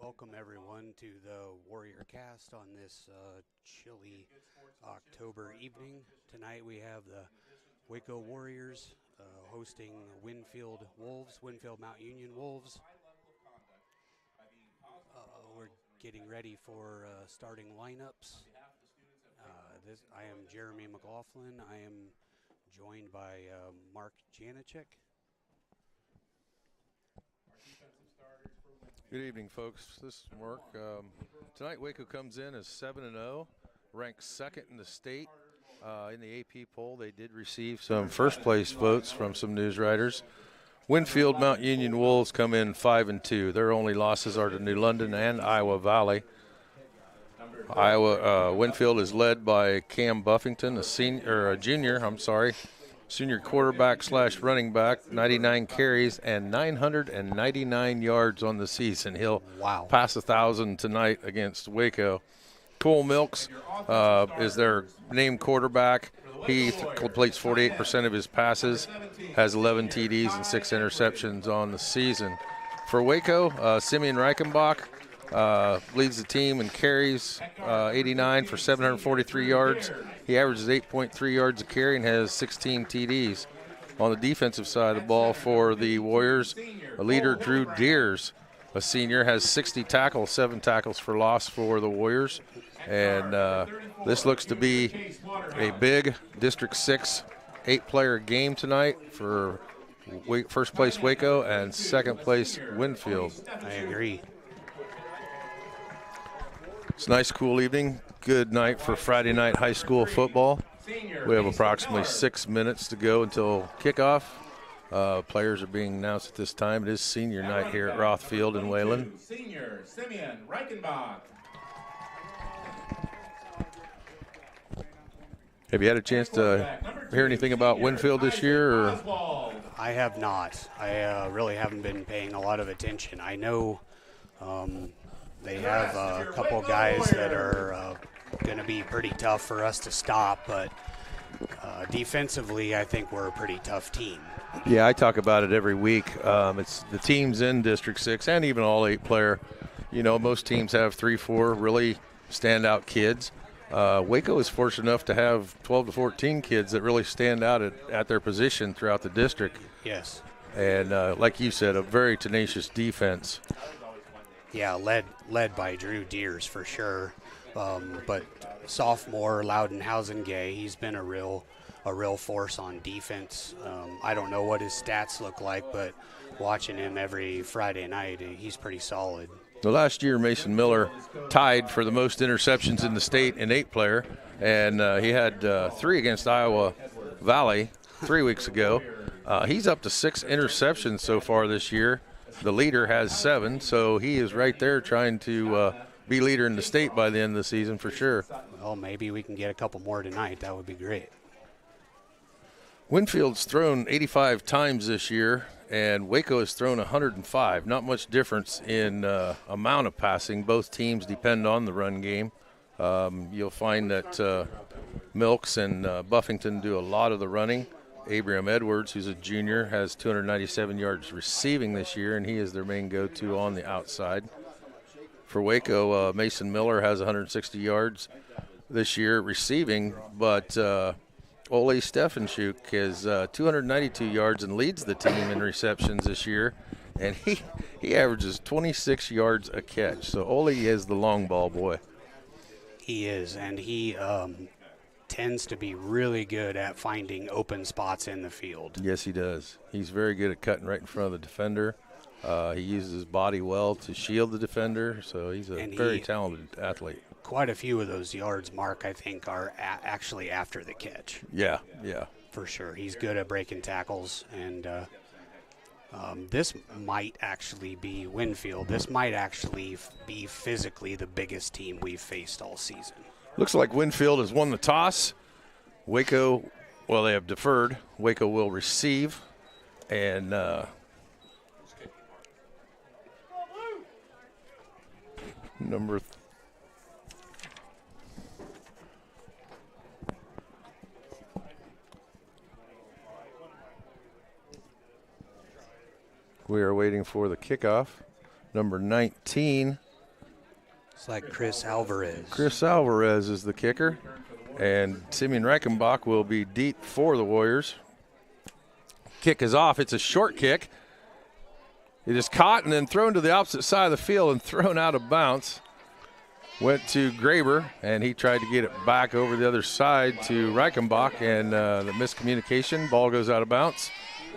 Welcome everyone to the Warrior Cast on this chilly October evening. Tonight we have the WACO Warriors hosting Winfield Mount Union Wolves. We're getting ready for starting lineups. I am Jeremy McLaughlin. I am joined by Mark Janicek. Good evening, folks. This is Mark. Tonight, Waco comes in as 7-0, ranked second in the state in the AP poll. They did receive some first-place votes from some news writers. Winfield Mount Union Wolves come in 5-2. Their only losses are to New London and Iowa Valley. Winfield is led by Cam Buffington, a junior. Senior quarterback / running back, 99 carries and 999 yards on the season. He'll pass 1,000 tonight against Waco. Cole Milks is their named quarterback. He completes 48% of his passes, has 11 TDs and 6 interceptions on the season. For Waco, Simeon Reichenbach leads the team in carries, 89 for 743 yards. He averages 8.3 yards a carry and has 16 TDs. On the defensive side of the ball for the Warriors, a leader, Drew Deers, a senior, has 60 tackles, 7 tackles for loss for the Warriors. And this looks to be a big District 6 8-player game tonight for first place Waco and second place Winfield. I agree. It's a nice, cool evening. Good night for Friday night high school football. We have approximately 6 minutes to go until kickoff. Players are being announced at this time. It is senior night here at Roth Field in Wayland. Senior Simeon Reichenbach. Have you had a chance to hear anything about Winfield this year? Or? I have not. I really haven't been paying a lot of attention. I know they have a couple of guys that are going to be pretty tough for us to stop, but defensively, I think we're a pretty tough team. Yeah, I talk about it every week. It's the teams in District 6 and even all 8-player. You know, most teams have 3-4 really standout kids. Waco is fortunate enough to have 12 to 14 kids that really stand out at their position throughout the district. Yes. And like you said, a very tenacious defense. Yeah, led by Drew Deers for sure. But sophomore Loudenhausen Gay, he's been a real force on defense. I don't know what his stats look like, but watching him every Friday night, he's pretty solid. The last year, Mason Miller tied for the most interceptions in the state in 8-player, and he had 3 against Iowa Valley 3 weeks ago. He's up to 6 interceptions so far this year. The leader has 7, so he is right there trying to be leader in the state by the end of the season for sure. Well, maybe we can get a couple more tonight. That would be great. Winfield's thrown 85 times this year, and Waco has thrown 105. Not much difference in amount of passing. Both teams depend on the run game. You'll find that Milks and Buffington do a lot of the running. Abraham Edwards, who's a junior, has 297 yards receiving this year, and he is their main go-to on the outside. For Waco, Mason Miller has 160 yards this year receiving, but Ole Stefanschuk has 292 yards and leads the team in receptions this year, and he averages 26 yards a catch. So Ole is the long ball boy. He is, and he tends to be really good at finding open spots in the field. Yes, he does. He's very good at cutting right in front of the defender. He uses his body well to shield the defender, so he's a very talented athlete. Quite a few of those yards, Mark, I think, are actually after the catch. Yeah. For sure. He's good at breaking tackles, and this might actually be Winfield. This might actually be physically the biggest team we've faced all season. Looks like Winfield has won the toss. Waco, well, they have deferred. Waco will receive, and we are waiting for the kickoff. Number 19 It's like Chris Alvarez. Chris Alvarez is the kicker, and Simeon Reichenbach will be deep for the Warriors. Kick is off. It's a short kick. It is caught and then thrown to the opposite side of the field and thrown out of bounds. Went to Graber, and he tried to get it back over the other side to Reichenbach, and the miscommunication. Ball goes out of bounds.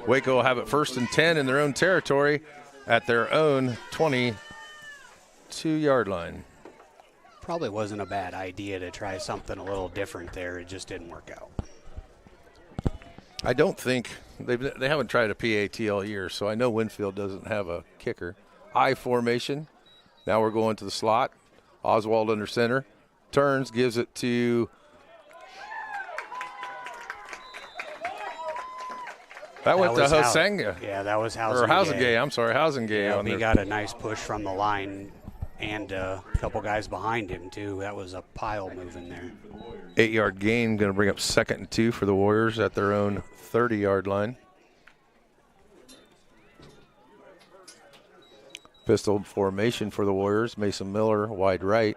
Waco will have it 1st and 10 in their own territory at their own 22-yard line. Probably wasn't a bad idea to try something a little different there. It just didn't work out. I don't think they haven't tried a PAT all year, so I know Winfield doesn't have a kicker. I formation. Now we're going to the slot. Oswald under center. Turns, gives it to that went to Hosenga. Yeah, that was Housengay. Or Housengay, I'm sorry, Housengay. Yeah, he got a nice push from the line and a couple guys behind him, too. That was a pile moving there. 8-yard gain, going to bring up 2nd and 2 for the Warriors at their own 30-yard line. Pistol formation for the Warriors. Mason Miller, wide right.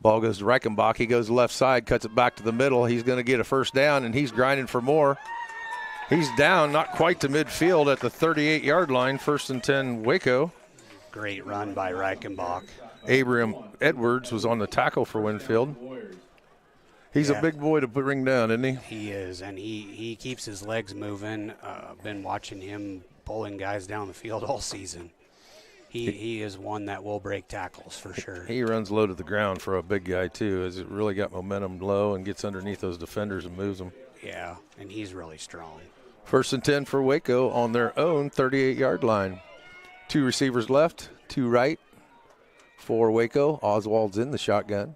Ball goes to Reichenbach. He goes left side, cuts it back to the middle. He's going to get a 1st down, and he's grinding for more. He's down, not quite to midfield at the 38-yard line. 1st and 10, Waco. Great run by Reichenbach. Abraham Edwards was on the tackle for Winfield. He's a big boy to bring down, isn't he? He is, and he keeps his legs moving. Been watching him pulling guys down the field all season. He is one that will break tackles for sure. He runs low to the ground for a big guy, too, as it really got momentum low and gets underneath those defenders and moves them. Yeah, and he's really strong. 1st and 10 for Waco on their own 38-yard line. 2 receivers left, 2 right for Waco. Oswald's in the shotgun.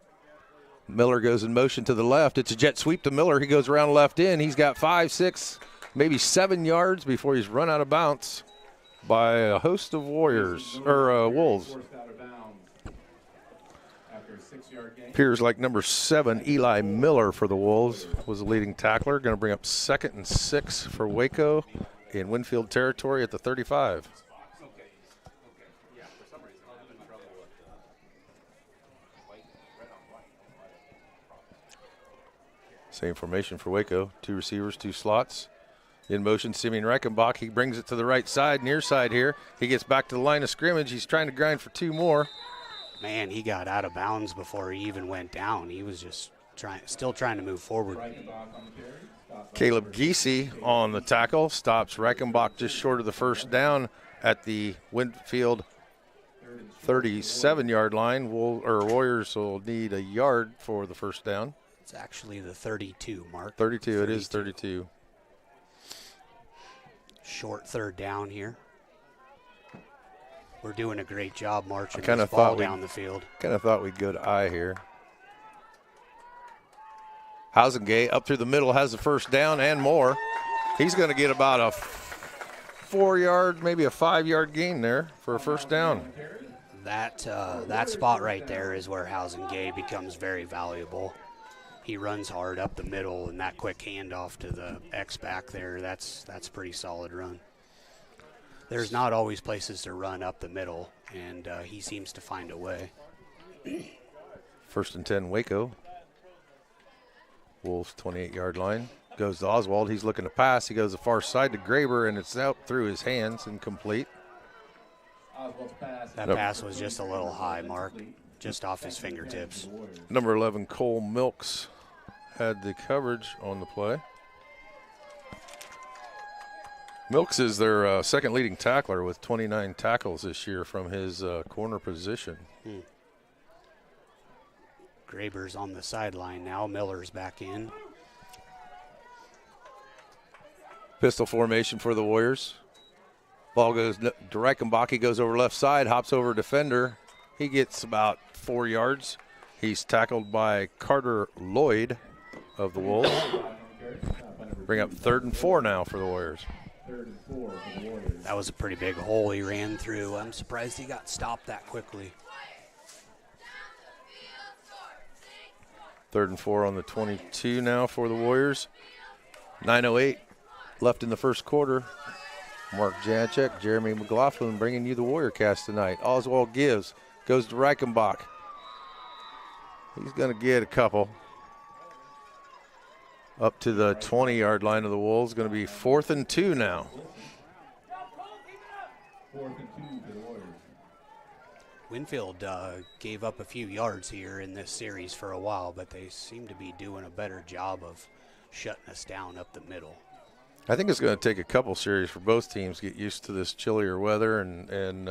Miller goes in motion to the left. It's a jet sweep to Miller. He goes around left in. He's got 5, 6, maybe 7 yards before he's run out of bounds by a host of Wolves. Appears like number 7, Eli Miller for the Wolves, was the leading tackler. Going to bring up 2nd and 6 for Waco in Winfield territory at the 35. Same formation for Waco. 2 receivers, 2 slots. In motion, Simeon Reichenbach. He brings it to the right side, near side here. He gets back to the line of scrimmage. He's trying to grind for 2 more. Man, he got out of bounds before he even went down. He was just still trying to move forward. Caleb Giese on the tackle. Stops Reichenbach just short of the 1st down at the Winfield 37-yard line. Warriors will need a yard for the 1st down. It's actually the 32, Mark. 32, it is 32. Short 3rd down here. We're doing a great job marching this ball down the field. Kind of thought we'd go to I here. Housengay up through the middle has the 1st down and more. He's going to get about a 4-yard, maybe a 5-yard gain there for a 1st down. That spot right there is where Housengay becomes very valuable. He runs hard up the middle, and that quick handoff to the X back there, that's a pretty solid run. There's not always places to run up the middle, and he seems to find a way. 1st and 10, Waco. Wolves 28-yard line. Goes to Oswald. He's looking to pass. He goes the far side to Graber, and it's out through his hands, incomplete. That pass was just a little high, Mark, just off his fingertips. Number 11, Cole Milks, had the coverage on the play. Milks is their 2nd leading tackler with 29 tackles this year from his corner position. Graber's on the sideline now. Miller's back in. Pistol formation for the Warriors. Ball goes to Reichenbach. He goes over left side, hops over defender. He gets about 4 yards. He's tackled by Carter Lloyd of the Wolves. Bring up 3rd and 4 now for the Warriors. That was a pretty big hole he ran through. I'm surprised he got stopped that quickly. 3rd and 4 on the 22 now for the Warriors. 9:08 left in the 1st quarter. Mark Janchek, Jeremy McLaughlin bringing you the Warrior Cast tonight. Oswald gives Goes to Reichenbach. He's going to get a couple. Up to the 20-yard line of the Wolves. Going to be 4th and 2 now. 4th and 2 to the Warriors. Winfield gave up a few yards here in this series for a while, but they seem to be doing a better job of shutting us down up the middle. I think it's going to take a couple series for both teams to get used to this chillier weather, and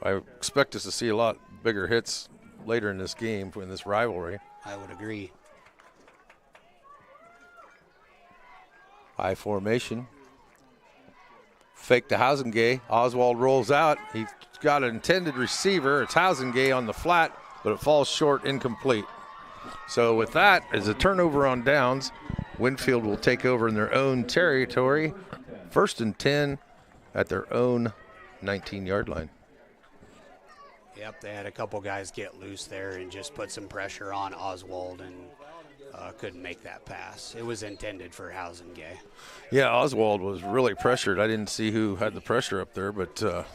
I expect us to see a lot bigger hits later in this game, in this rivalry. I would agree. High formation. Fake to Hausengay. Oswald rolls out. He's got an intended receiver. It's Hausengay on the flat, but it falls short, incomplete. So with that, as a turnover on downs, Winfield will take over in their own territory. 1st and 10 at their own 19-yard line. Yep, they had a couple guys get loose there and just put some pressure on Oswald and couldn't make that pass. It was intended for Hausengay. Yeah, Oswald was really pressured. I didn't see who had the pressure up there, but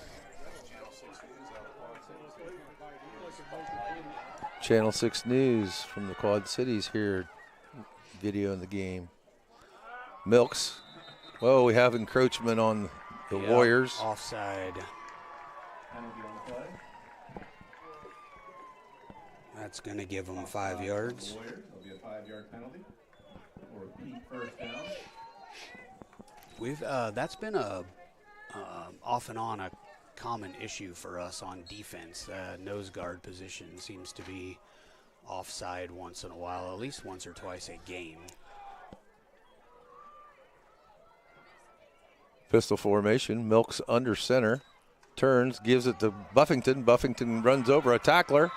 Channel 6 News from the Quad Cities here, video in the game. Milks. Well, we have encroachment on the Warriors. Offside. That's going to give them 5 yards. There'll be a 5-yard penalty or a Pete first down. We've that's been a off and on a common issue for us on defense. Nose guard position seems to be offside once in a while, at least once or twice a game. Pistol formation. Milks under center. Turns, gives it to Buffington. Buffington runs over a tackler.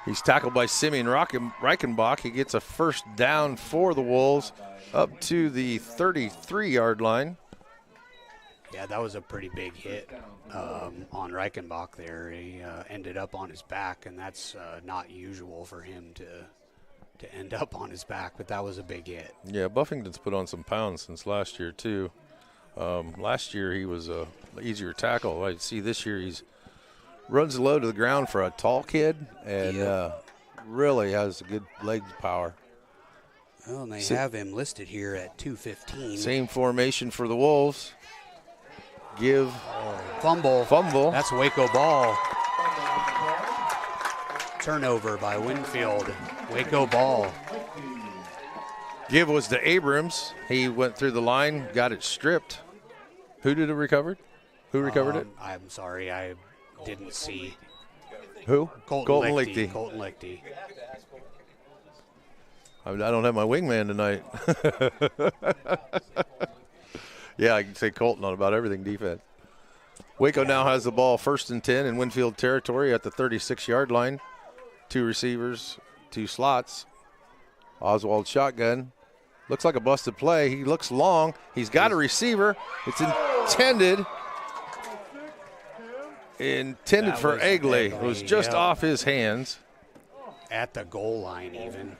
He's tackled by Simeon Reichenbach. He gets a first down for the Wolves up to the 33-yard line. Yeah, that was a pretty big hit on Reichenbach there. He ended up on his back, and that's not usual for him to end up on his back, but that was a big hit. Yeah, Buffington's put on some pounds since last year, too. Last year he was a easier tackle. I see this year he's runs low to the ground for a tall kid and really has a good leg power. Well, and they have him listed here at 215. Same formation for the Wolves. Give. Fumble. That's WACO ball. Turnover by Winfield. WACO ball. Give was to Abrams. He went through the line, got it stripped. Who did it recover? Who recovered it? I'm sorry, I didn't see. Who? Colton Lichty. Colton Lichty. I don't have my wingman tonight. Yeah, I can say Colton on about everything defense. WACO now has the ball 1st and 10 in Winfield territory at the 36-yard line. 2 receivers, 2 slots. Oswald shotgun. Looks like a busted play. He looks long. He's got a receiver. It's intended for Egley. It was just off his hands. At the goal line even.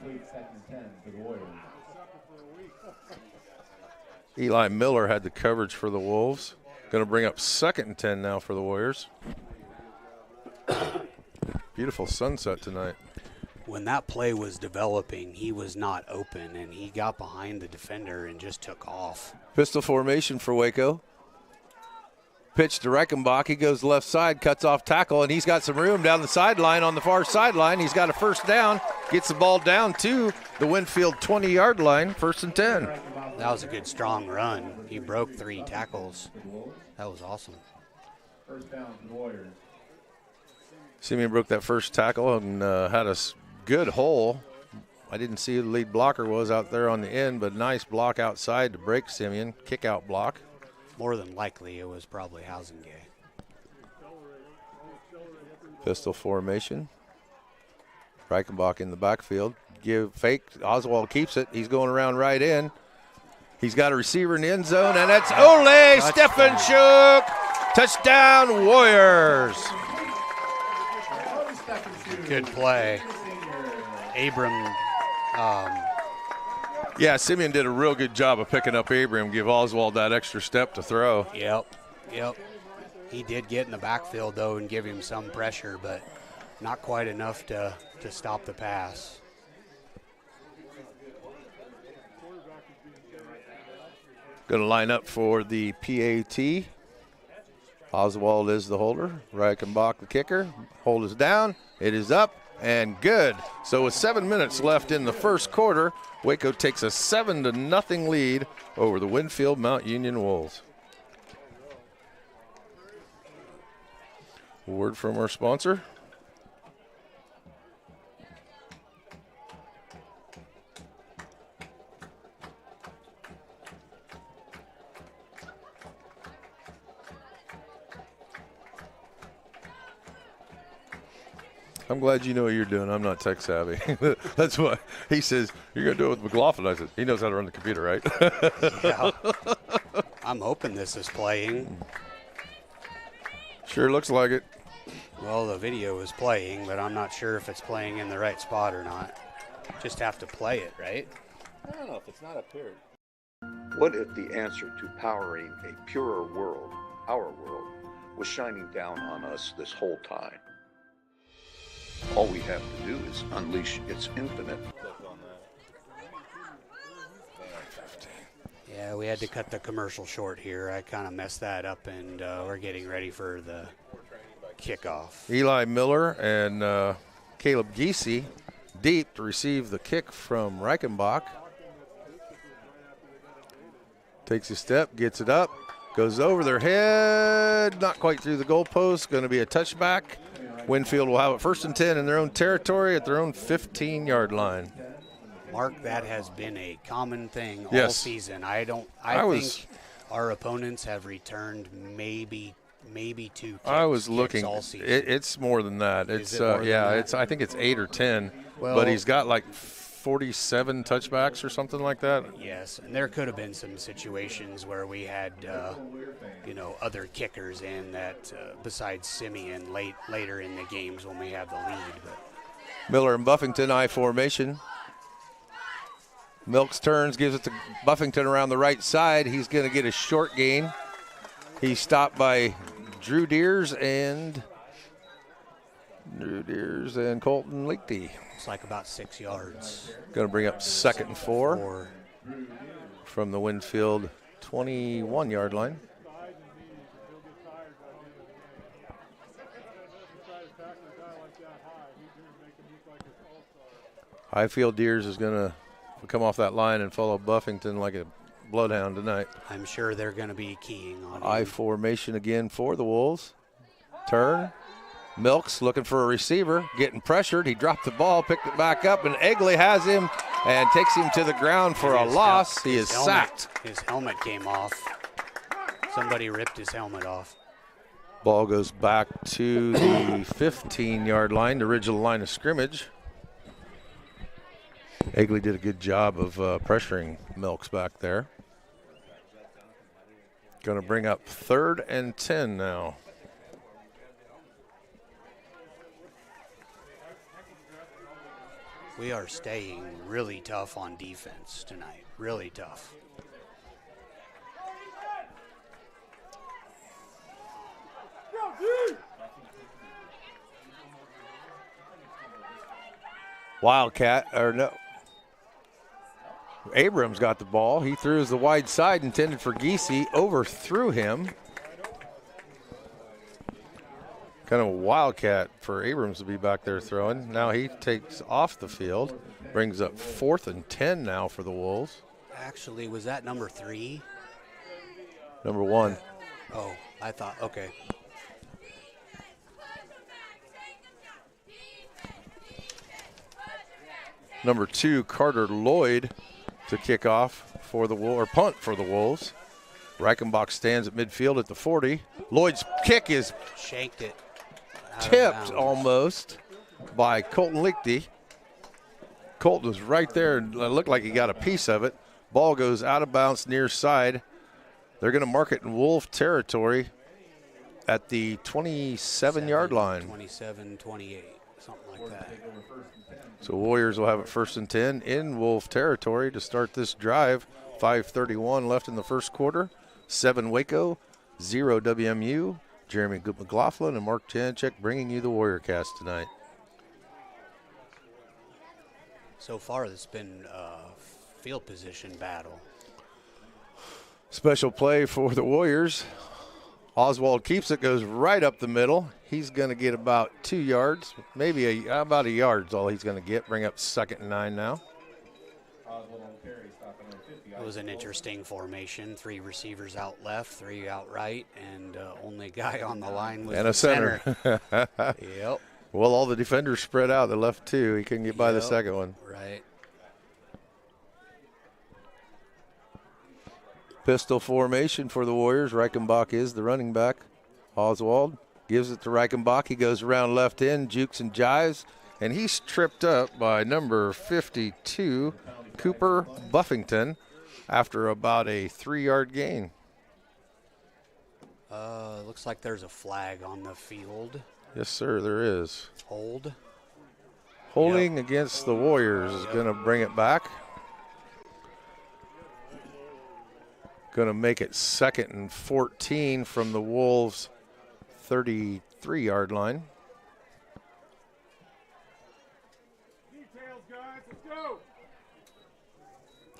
Eli Miller had the coverage for the Wolves. Going to bring up 2nd and 10 now for the Warriors. Beautiful sunset tonight. When that play was developing, he was not open, and he got behind the defender and just took off. Pistol formation for WACO. Pitch to Reichenbach. He goes left side, cuts off tackle, and he's got some room down the sideline on the far sideline. He's got a first down, gets the ball down to the Winfield 20-yard line, 1st and 10. That was a good, strong run. He broke 3 tackles. That was awesome. First down to the Warriors. Simeon broke that first tackle and had a good hole. I didn't see who the lead blocker was out there on the end, but nice block outside to break Simeon. Kick out block. More than likely, it was probably Hausengay. Pistol formation. Reichenbach in the backfield. Give fake. Oswald keeps it. He's going around right in. He's got a receiver in the end zone, and that's Ole Stefanchuk. Touchdown, Warriors. Good play. Abram. Yeah, Simeon did a real good job of picking up Abram, give Oswald that extra step to throw. Yep. He did get in the backfield, though, and give him some pressure, but not quite enough to stop the pass. Going to line up for the PAT. Oswald is the holder. Reichenbach the kicker. Hold is down. It is up and good. So with 7 minutes left in the first quarter, Waco takes a 7-0 lead over the Winfield Mount Union Wolves. Word from our sponsor. I'm glad you know what you're doing. I'm not tech savvy. That's why he says, you're going to do it with McLaughlin. I said, he knows how to run the computer, right? Yeah. I'm hoping this is playing. Sure looks like it. Well, the video is playing, but I'm not sure if it's playing in the right spot or not. Just have to play it, right? I don't know if it's not up here. What if the answer to powering a purer world, our world, was shining down on us this whole time? All we have to do is unleash its infinite. Click on that. Yeah, we had to cut the commercial short here. I kind of messed that up, and we're getting ready for the kickoff. Eli Miller and Caleb Giese deep to receive the kick from Reichenbach. Takes a step, gets it up, goes over their head, not quite through the goalpost, going to be a touchback. Winfield will have it 1st and 10 in their own territory at their own 15-yard line. Mark, that has been a common thing all Yes. season. I think our opponents have returned maybe 2 kicks, I was looking. all season. It's more than that. Is It's it more than that? It's I think it's 8 or 10. Well- but he's got like 47 touchbacks or something like that. Yes, and there could have been some situations where we had, other kickers in that besides Simeon later in the games when we have the lead. But Miller and Buffington I formation. Milks turns, gives it to Buffington around the right side. He's going to get a short gain. He's stopped by Drew Deers and Colton Lichty. it's like about 6 yards. Going to bring up 2nd and 4 from the Winfield 21-yard line. Highfield Deers is going to come off that line and follow Buffington like a bloodhound tonight. I'm sure they're going to be keying on I him. formation again for the Wolves. Turn. Milks looking for a receiver, getting pressured. He dropped the ball, picked it back up, and Egley has him and takes him to the ground for a loss. He is sacked. His helmet came off. Somebody ripped his helmet off. Ball goes back to the 15-yard line, the original line of scrimmage. Egley did a good job of pressuring Milks back there. Going to bring up 3rd and 10 now. We are staying really tough on defense tonight. Really tough. Wildcat, or no. Abrams got the ball. He threw the wide side intended for Giese, overthrew him. Kind of a wildcat for Abrams to be back there throwing. Now he takes off the field, brings up 4th and 10 now for the Wolves. Actually, was that number 3? Number 1. Oh, I thought, okay. Number 2, Carter Lloyd to kick off for the Wolves, or punt for the Wolves. Reichenbach stands at midfield at the 40. Lloyd's kick is Shanked it. Out of tipped bounds. almost by Colton Lichty. Colton was right there and it looked like he got a piece of it. Ball goes out of bounds near side. They're going to mark it in Wolf territory at the 27-yard line. 27, 28, something like that. So Warriors will have it 1st and 10 in Wolf territory to start this drive. 5:31 left in the first quarter. 7 Waco, 0 WMU. Jeremy McLaughlin and Mark Janchek bringing you the Warrior Cast tonight. So far, it's been a field position battle. Special play for the Warriors. Oswald keeps it, goes right up the middle. He's going to get about 2 yards, maybe about a yard's all he's going to get. Bring up 2nd and 9 now. It was an interesting formation. 3 receivers out left, 3 out right, and only guy on the line was And the a center. Yep. Well, all the defenders spread out. The left 2. He couldn't get by the second one. Right. Pistol formation for the Warriors. Reichenbach is the running back. Oswald gives it to Reichenbach. He goes around left end, jukes and jives, and he's tripped up by number 52, Cooper Buffington, after about a 3-yard gain. Looks like there's a flag on the field. Yes, sir, there is. Hold. Holding against the Warriors is going to bring it back. Going to make it 2nd and 14 from the Wolves' 33-yard line.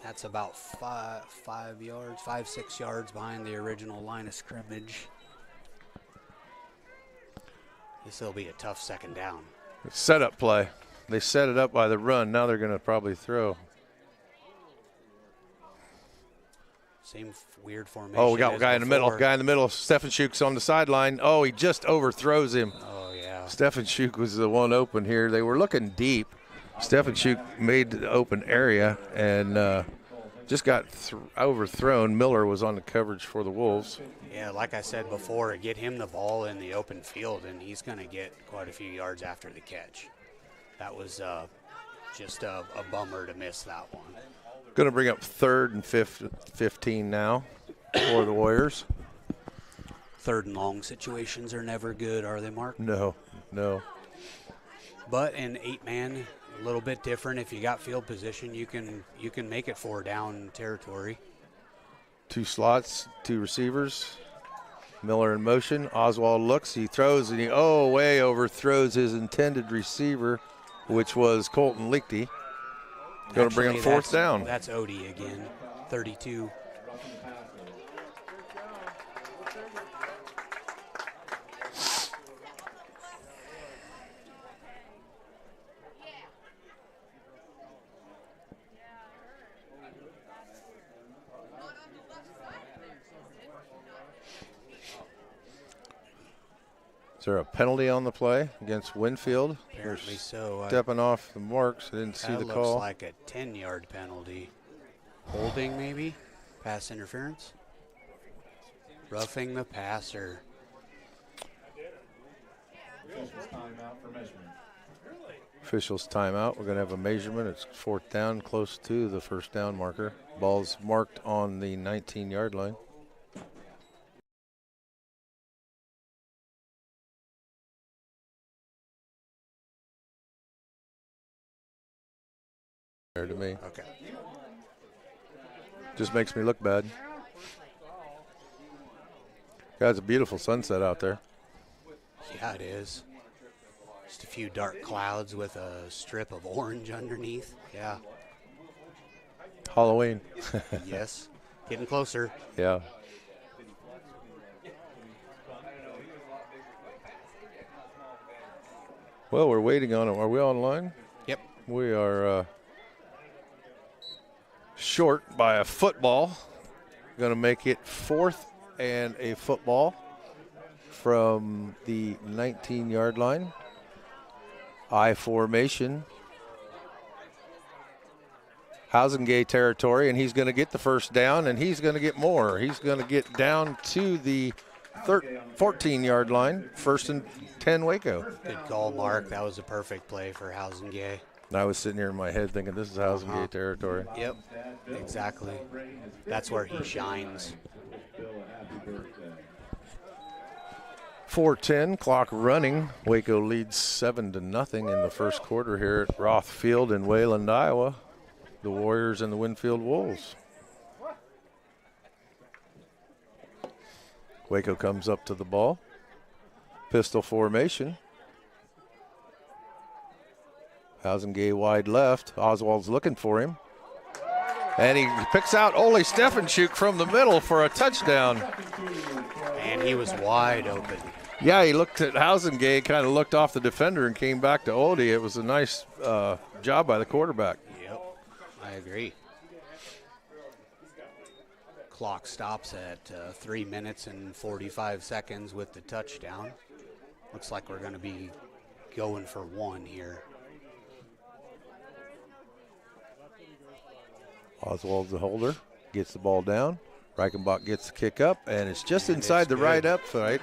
That's about 5 yards, 5-6 yards behind the original line of scrimmage. This will be a tough 2nd down. Setup play. They set it up by the run. Now they're going to probably throw. Same weird formation. Oh, we got a guy in the middle. before. Guy in the middle. Stefan Schuk's on the sideline. Oh, he just overthrows him. Oh, yeah. Stefan Schuk was the one open here. They were looking deep. Stefan Schuk made the open area and just got overthrown. Miller was on the coverage for the Wolves. Yeah, like I said before, get him the ball in the open field, and he's going to get quite a few yards after the catch. That was just a bummer to miss that one. Going to bring up 3rd and 15 now for the Warriors. 3rd and long situations are never good, are they, Mark? No. But in 8-man, a little bit different. If you got field position, you can make it 4 down territory. 2 slots, 2 receivers. Miller in motion. Oswald looks, he throws, and he way overthrows his intended receiver, which was Colton Lichty. Going to bring up 4th down. That's Odie again, 32. Is there a penalty on the play against Winfield? Apparently so. Stepping off the marks. I didn't see the That call. looks like a 10-yard penalty. Holding, maybe? Pass interference? Roughing the passer. Officials timeout. We're going to have a measurement. It's 4th down, close to the 1st down marker. Ball's marked on the 19-yard line. To me. Okay. Just makes me look bad. Guys, a beautiful sunset out there. Yeah, it is. Just a few dark clouds with a strip of orange underneath. Yeah. Halloween. Yes. Getting closer. Yeah. Well, we're waiting on them. Are we online? Yep. We are short by a football. Going to make it 4th and a football from the 19-yard line. I formation. Housengate territory, and he's going to get the 1st down, and he's going to get more. He's going to get down to the 14-yard line, 1st and 10 Waco. Good call, Mark. That was a perfect play for Housengate. And I was sitting here in my head thinking, this is Housengate territory. Yep, exactly. That's where he shines. 4:10, clock running. Waco leads 7-0 in the first quarter here at Roth Field in Wayland, Iowa. The Warriors and the Winfield Wolves. Waco comes up to the ball. Pistol formation. Hausengay wide left. Oswald's looking for him. And he picks out Ole Stefanchuk from the middle for a touchdown. And he was wide open. Yeah, he looked at Hausengay, kind of looked off the defender and came back to Ole. It was a nice job by the quarterback. Yep, I agree. Clock stops at 3 minutes and 45 seconds with the touchdown. Looks like we're going to be going for one here. Oswald's the holder, gets the ball down. Reichenbach gets the kick up, and it's just inside the right upright.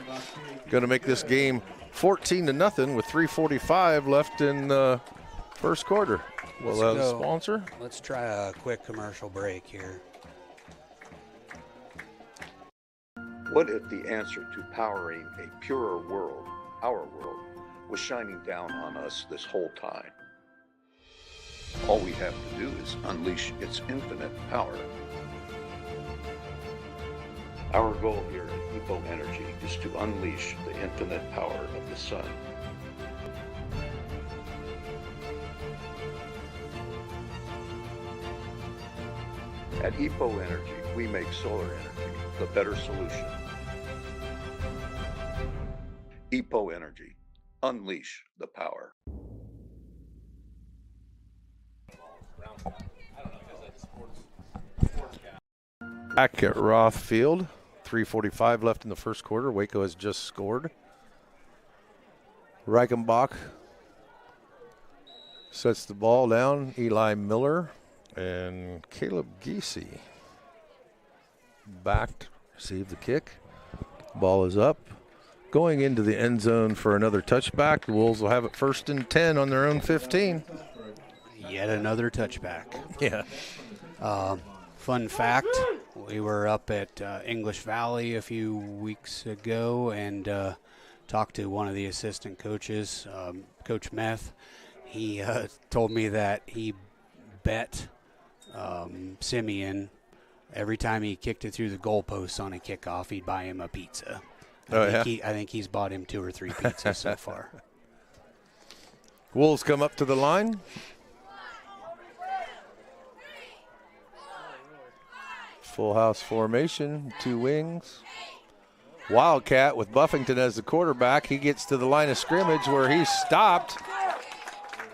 Going to make this game 14-0 with 3:45 left in the first quarter. We'll have a sponsor. Let's try a quick commercial break here. What if the answer to powering a purer world, our world, was shining down on us this whole time? All we have to do is unleash its infinite power. Our goal here at Eco Energy is to unleash the infinite power of the sun. At EPO Energy, we make solar energy the better solution. EPO Energy, unleash the power. Back at Roth Field, 3:45 left in the first quarter. Waco has just scored. Reichenbach sets the ball down. Eli Miller and Caleb Giese backed, received the kick. Ball is up. Going into the end zone for another touchback. The Wolves will have it 1st and 10 on their own 15. Yet another touchback. Yeah. Fun fact, we were up at English Valley a few weeks ago and talked to one of the assistant coaches, Coach Meth. He told me that he bet Simeon every time he kicked it through the goalposts on a kickoff, he'd buy him a pizza. I think he's bought him 2 or 3 pizzas so far. Wolves come up to the line. Full house formation, 2 wings. Wildcat with Buffington as the quarterback. He gets to the line of scrimmage where he's stopped.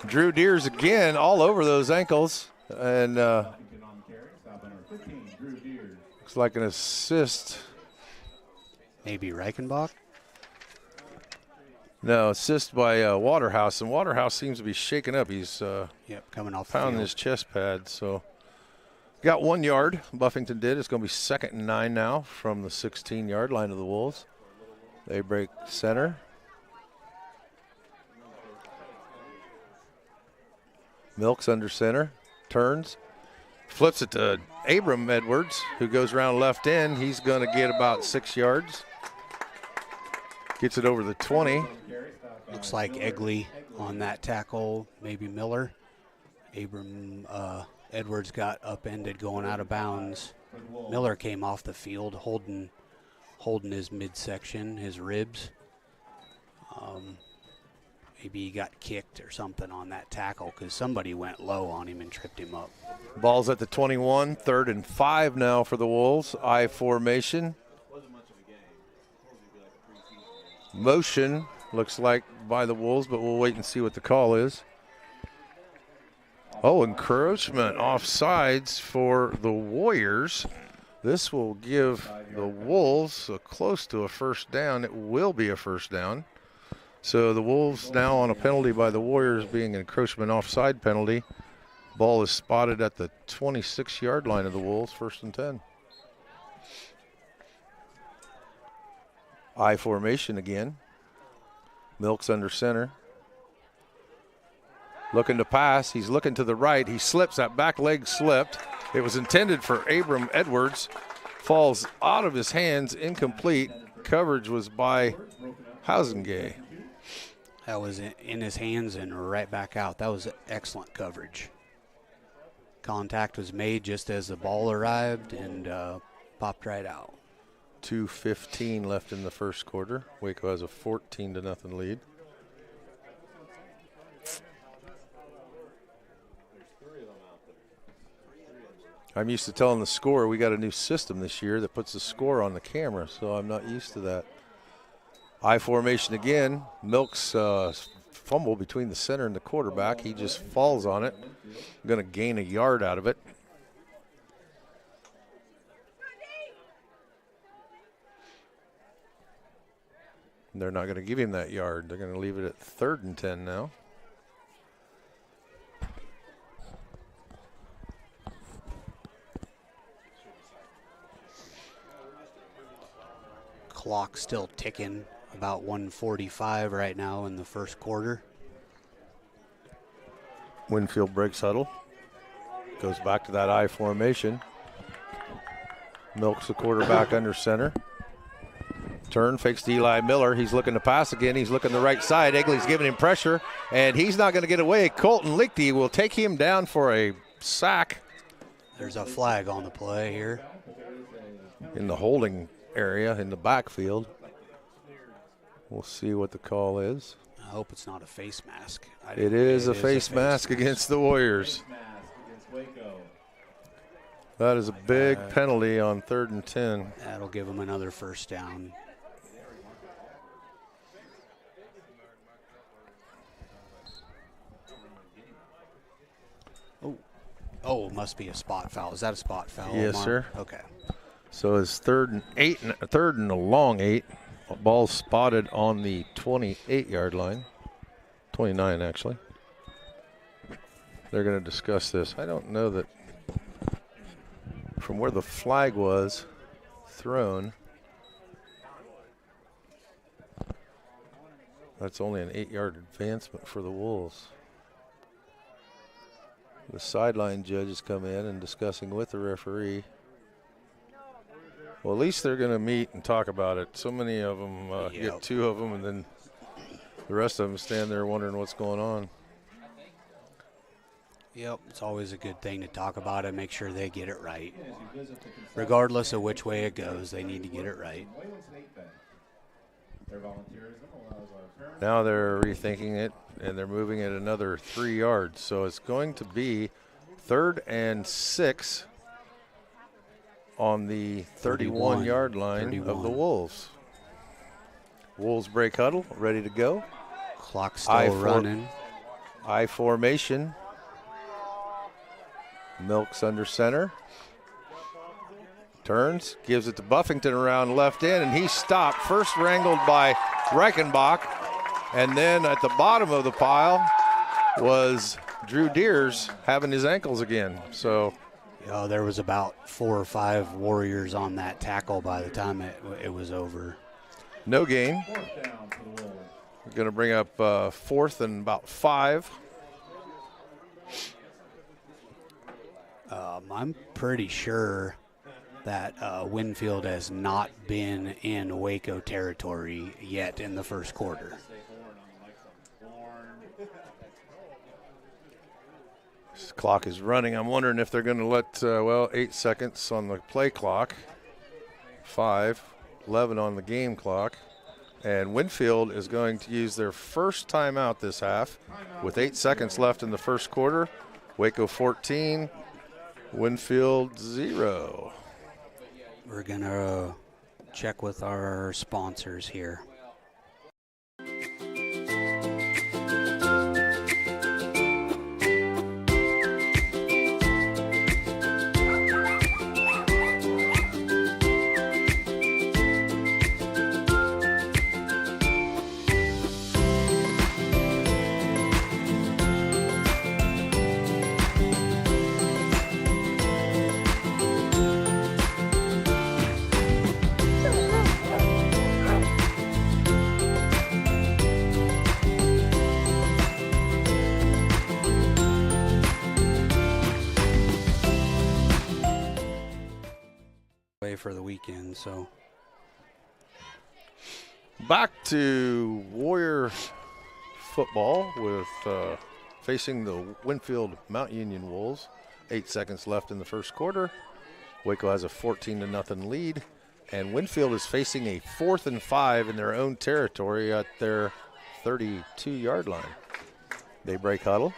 Drew Deers again all over those ankles. And looks like an assist. Maybe Reichenbach? No, assist by Waterhouse. And Waterhouse seems to be shaken up. He's coming off pounding his chest pad. So got 1 yard. Buffington did. It's going to be 2nd and 9 now from the 16-yard line of the Wolves. They break center. Milks under center. Turns. Flips it to Abram Edwards, who goes around left end. He's going to get about 6 yards. Gets it over the 20. Looks like Egley on that tackle, maybe Miller. Abram Edwards got upended going out of bounds. Miller came off the field holding his midsection, his ribs. Maybe he got kicked or something on that tackle because somebody went low on him and tripped him up. Ball's at the 21, 3rd and 5 now for the Wolves. I formation. Motion looks like by the Wolves, but we'll wait and see what the call is. Oh, encroachment offsides for the Warriors. This will give the Wolves close to a first down. It will be a first down. So the Wolves now on a penalty by the Warriors being an encroachment offside penalty. Ball is spotted at the 26-yard line of the Wolves, 1st and 10. I formation again. Milks under center. Looking to pass. He's looking to the right. He slips. That back leg slipped. It was intended for Abram Edwards. Falls out of his hands. Incomplete. Coverage was by Hausengay. That was in his hands and right back out. That was excellent coverage. Contact was made just as the ball arrived and popped right out. 2:15 left in the first quarter. Waco has a 14-0 lead. I'm used to telling the score. We got a new system this year that puts the score on the camera, so I'm not used to that. I formation again. Milks fumble between the center and the quarterback. He just falls on it. Going to gain a yard out of it. They're not going to give him that yard. They're going to leave it at 3rd and 10 now. Clock still ticking, about 1:45 right now in the first quarter. Winfield breaks huddle. Goes back to that I formation. Milks the quarterback under center. Turn, fakes to Eli Miller. He's looking to pass again. He's looking the right side. Egley's giving him pressure, and he's not going to get away. Colton Lichty will take him down for a sack. There's a flag on the play here. In the holding area in the backfield. We'll see what the call is. I hope it's not a face mask. It is a face mask against the Warriors. That is a big penalty on 3rd and 10. That'll give them another first down. Oh, it must be a spot foul. Is that a spot foul? Yes, Omar? sir. Okay. So it's 3rd and 8, 3rd and a long 8. Ball spotted on the 28-yard line. 29, actually. They're going to discuss this. I don't know that from where the flag was thrown, that's only an 8-yard advancement for the Wolves. The sideline judges come in and discussing with the referee. Well, at least they're going to meet and talk about it. So many of them get 2 of them, and then the rest of them stand there wondering what's going on. Yep, it's always a good thing to talk about it, make sure they get it right. Regardless of which way it goes, they need to get it right. Now they're rethinking it, and they're moving it another 3 yards. So it's going to be 3rd and 6 on the 31-yard line of the Wolves. Wolves break huddle, ready to go. Clock still running. I formation. Milks under center. Turns, gives it to Buffington around left end, and he's stopped. First wrangled by Reichenbach, and then at the bottom of the pile was Drew Deers having his ankles again. So there was about 4 or 5 Warriors on that tackle by the time it was over. No gain. We're going to bring up 4th and about 5. I'm pretty sure that Winfield has not been in Waco territory yet in the first quarter. This clock is running. I'm wondering if they're going to let, 8 seconds on the play clock, 5, 11 on the game clock. And Winfield is going to use their first timeout this half with 8 seconds left in the first quarter. Waco 14, Winfield 0. We're going to check with our sponsors here. For the weekend, so back to Warrior football with facing the Winfield Mount Union Wolves. 8 seconds left in the first quarter. Waco has a 14-0 lead, And Winfield is facing a 4th and 5 in their own territory at their 32-yard line. They break huddle.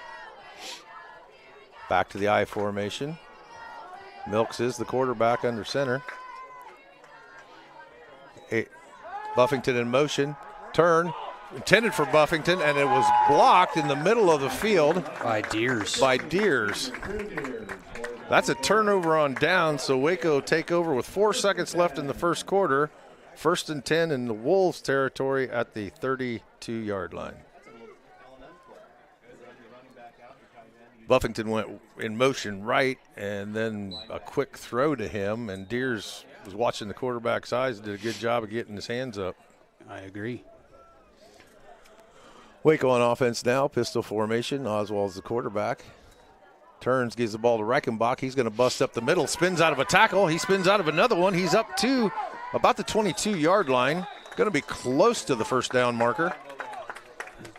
Back to the I formation. Milks is the quarterback under center. Buffington in motion. Turn. Intended for Buffington, and it was blocked in the middle of the field. By Deers. That's a turnover on down, so Waco take over with 4 seconds left in the first quarter. 1st and 10 in the Wolves territory at the 32-yard line. Buffington went in motion right, and then a quick throw to him, and Deers was watching the quarterback's eyes and did a good job of getting his hands up. I agree. Waco on offense now, pistol formation. Oswald's the quarterback. Turns, gives the ball to Reichenbach. He's going to bust up the middle, spins out of a tackle. He spins out of another one. He's up to about the 22-yard line. Going to be close to the first down marker.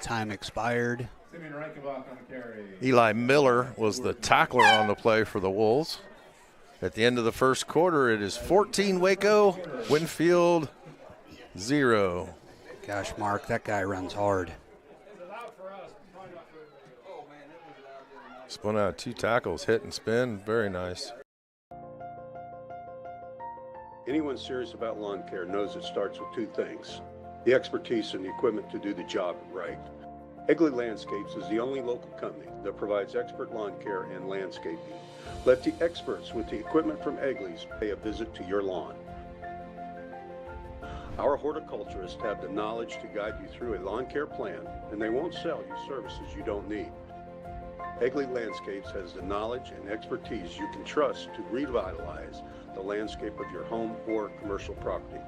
Time expired. Eli Miller was the tackler on the play for the Wolves. At the end of the first quarter, it is 14 Waco, Winfield 0. Gosh, Mark, that guy runs hard. Spun out 2 tackles, hit and spin. Very nice. Anyone serious about lawn care knows it starts with 2 things: the expertise and the equipment to do the job right. Egley Landscapes is the only local company that provides expert lawn care and landscaping. Let the experts with the equipment from Egley's pay a visit to your lawn. Our horticulturists have the knowledge to guide you through a lawn care plan, and they won't sell you services you don't need. Egley Landscapes has the knowledge and expertise you can trust to revitalize the landscape of your home or commercial property.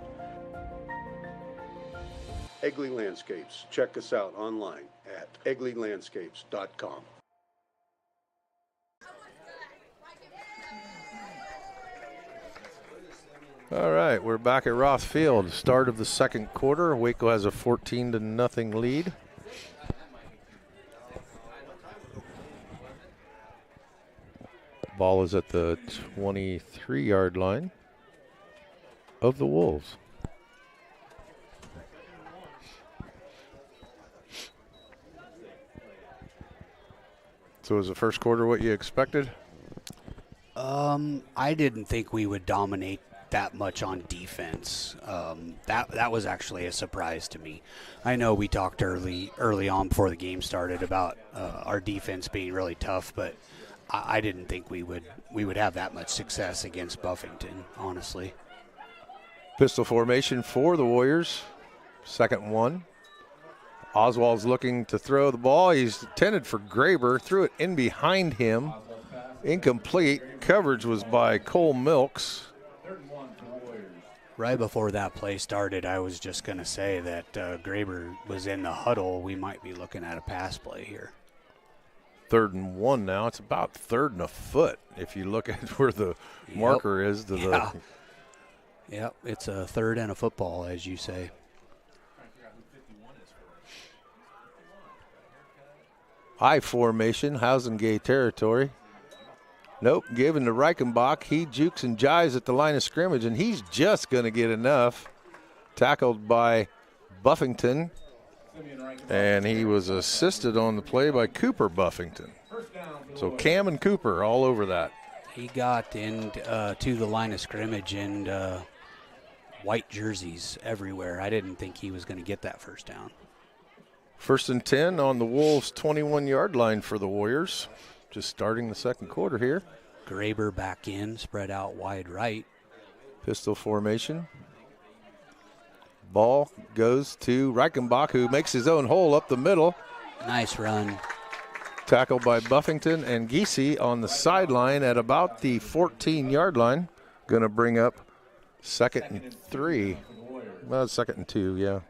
Egley Landscapes. Check us out online at egleylandscapes.com. All right, we're back at Roth Field. Start of the second quarter. Waco has a 14-0 lead. Ball is at the 23-yard line of the Wolves. So was the first quarter what you expected? I didn't think we would dominate that much on defense. That was actually a surprise to me. I know we talked early on before the game started about our defense being really tough, but I didn't think we would have that much success against Buffington, honestly. Pistol formation for the Warriors. 2nd and 1. Oswald's looking to throw the ball. He's intended for Graber. Threw it in behind him. Incomplete. Coverage was by Cole Milks. Right before that play started, I was just going to say that Graber was in the huddle. We might be looking at a pass play here. 3rd and 1 now. It's about 3rd and a foot if you look at where the marker is. Yep, it's a 3rd and a football, as you say. I formation, Hausengay territory. Nope, given to Reichenbach. He jukes and jives at the line of scrimmage, and he's just going to get enough. Tackled by Buffington, and he was assisted on the play by Cooper Buffington. So Cam and Cooper all over that. He got to the line of scrimmage and white jerseys everywhere. I didn't think he was going to get that first down. 1st and 10 on the Wolves' 21-yard line for the Warriors. Just starting the second quarter here. Graber back in, spread out wide right. Pistol formation. Ball goes to Reichenbach, who makes his own hole up the middle. Nice run. Tackled by Buffington and Giese on the sideline at about the 14-yard line. Going to bring up 2nd and 3. Well, 2nd and 2, yeah.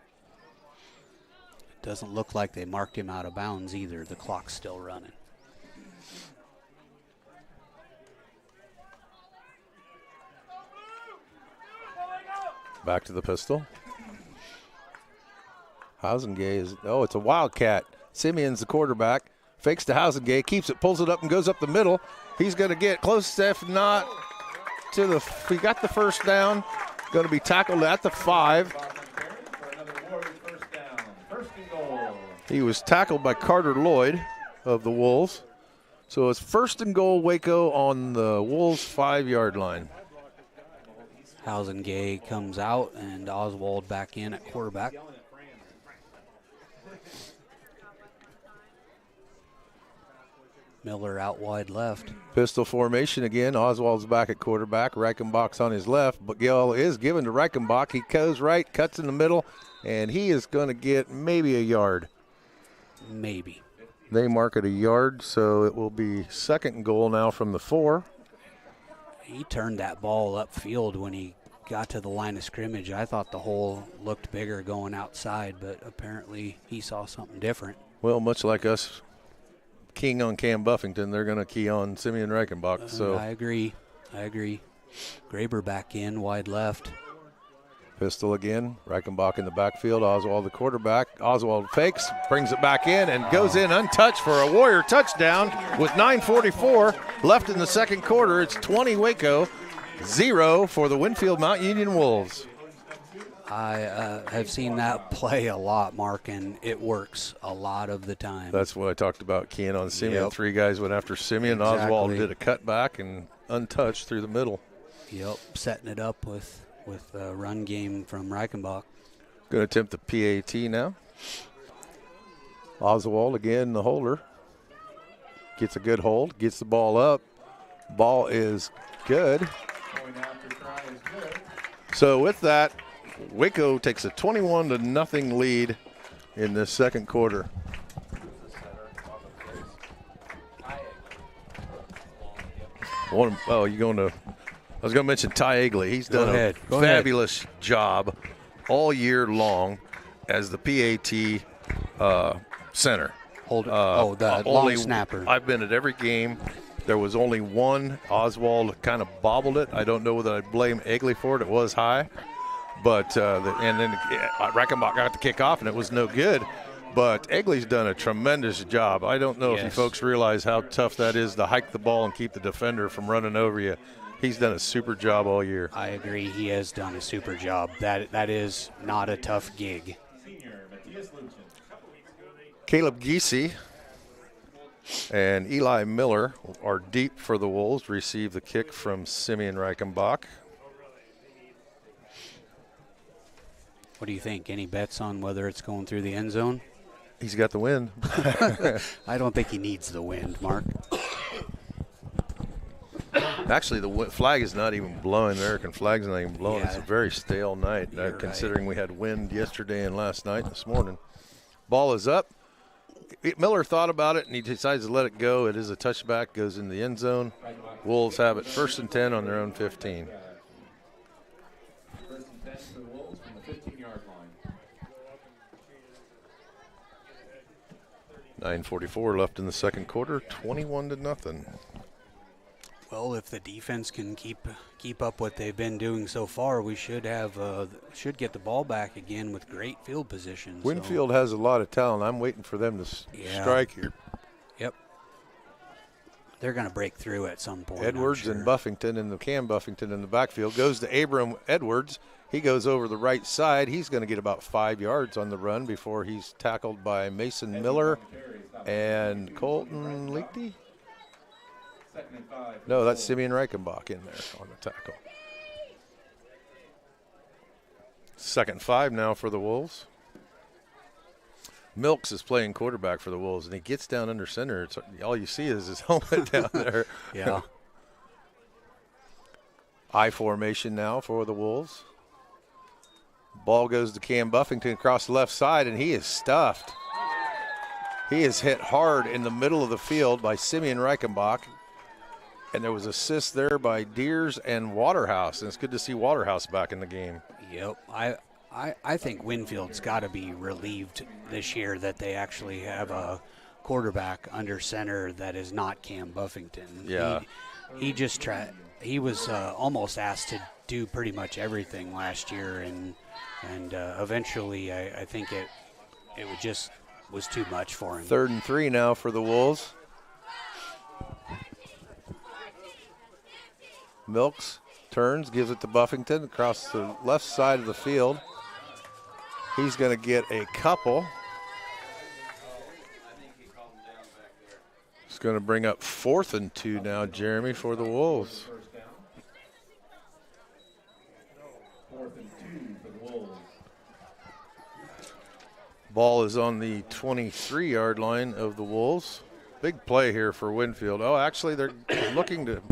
Doesn't look like they marked him out of bounds either. The clock's still running. Back to the pistol. Hausengay is, it's a wildcat. Simeon's the quarterback. Fakes to Hausengay, keeps it, pulls it up, and goes up the middle. He's going to get close, if not to he got the first down. going to be tackled at the 5. For another Warriors first down. First and goal. He was tackled by Carter Lloyd of the Wolves. So it's first and goal, Waco on the Wolves 5-yard line. Gay comes out and Oswald back in at quarterback. Miller out wide left. Pistol formation again. Oswald's back at quarterback. Reichenbach's on his left. But Gill is given to Reichenbach. He goes right, cuts in the middle, and he is going to get maybe a yard. Maybe. They mark it a yard, so it will be second and goal now from the 4. He turned that ball upfield when he got to the line of scrimmage. I thought the hole looked bigger going outside, but apparently he saw something different. Well, much like us keying on Cam Buffington, they're going to key on Simeon Reichenbach. So I agree. Graber back in, wide left. Pistol again. Reichenbach in the backfield. Oswald the quarterback. Oswald fakes, brings it back in, and goes in untouched for a Warrior touchdown with 9:44 left in the second quarter. It's 20 Waco, 0 for the Winfield Mount Union Wolves. I have seen that play a lot, Mark, and it works a lot of the time. That's what I talked about, keying on Simeon. Yep. 3 guys went after Simeon. Exactly. Oswald did a cutback and untouched through the middle. Yep, setting it up with a run game from Reichenbach. Going to attempt the PAT now. Oswald again, the holder. Gets a good hold, gets the ball up. Ball is good. Going after try is good. So with that, Waco takes a 21-0 lead in this second quarter. I was going to mention Ty Egley. He's done a fabulous job all year long as the PAT center. The long snapper. I've been at every game. There was only one. Oswald kind of bobbled it. I don't know whether I'd blame Egley for it. It was high. But and then Reichenbach got the kick off, and it was no good. But Egley's done a tremendous job. I don't know if you folks realize how tough that is to hike the ball and keep the defender from running over you. He's done a super job all year. I agree. He has done a super job. That is not a tough gig. Caleb Giese and Eli Miller are deep for the Wolves. Receive the kick from Simeon Reichenbach. What do you think? Any bets on whether it's going through the end zone? He's got the wind. I don't think he needs the wind, Mark. Actually, the flag is not even blowing. The American flag's not even blowing. Yeah. It's a very stale night, considering we had wind yesterday and last night and this morning. Ball is up. Miller thought about it, and he decides to let it go. It is a touchback, goes in the end zone. Wolves have it 1st and 10 on their own 15. 1st and 10 for the Wolves from the 15-yard line. 9:44 left in the second quarter, 21-0. Well, if the defense can keep up what they've been doing so far, we should get the ball back again with great field position. Winfield has a lot of talent. I'm waiting for them to strike here. Yep. They're going to break through at some point. Edwards and Buffington, and the Cam Buffington in the backfield goes to Abram Edwards. He goes over the right side. He's going to get about 5 yards on the run before he's tackled by Mason Miller and Colton Lichty. No, that's Simeon Reichenbach in there on the tackle. 2nd and 5 now for the Wolves. Milks is playing quarterback for the Wolves, and he gets down under center. All you see is his helmet down there. Yeah. I formation now for the Wolves. Ball goes to Cam Buffington across the left side, and he is stuffed. He is hit hard in the middle of the field by Simeon Reichenbach. And there was assist there by Deers and Waterhouse, and it's good to see Waterhouse back in the game. Yep. I think Winfield's got to be relieved this year that they actually have a quarterback under center that is not Cam Buffington. Yeah. He just tried. He was almost asked to do pretty much everything last year, and eventually I think it was too much for him. 3rd and 3 now for the Wolves. Milks Turns, gives it to Buffington across the left side of the field. He's going to get a couple. It's going to bring up 4th and 2 now, Jeremy, for the Wolves. 4th and 2 for the Wolves. Ball is on the 23-yard line of the Wolves. Big play here for Winfield. Oh, actually, they're looking to.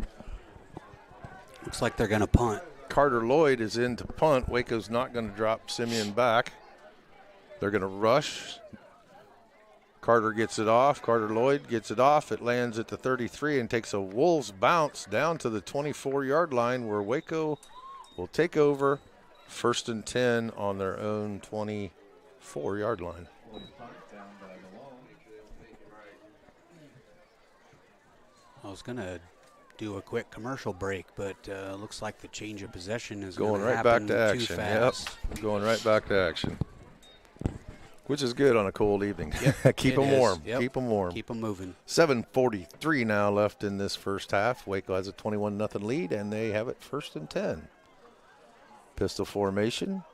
Looks like they're going to punt. Carter Lloyd is in to punt. Waco's not going to drop Simeon back. They're going to rush. Carter gets it off. Carter Lloyd gets it off. It lands at the 33 and takes a Wolves bounce down to the 24-yard line where Waco will take over 1st and 10 on their own 24-yard line. I was going to do a quick commercial break, but looks like the change of possession is Going gonna right back happen to action. too fast. Yep, going right back to action. Which is good on a cold evening. Yep, Keep it them is. warm. Yep. Keep them warm. Keep them moving. 7:43 now left in this first half. Waco has a 21-0 lead, and they have it 1st and 10. Pistol formation.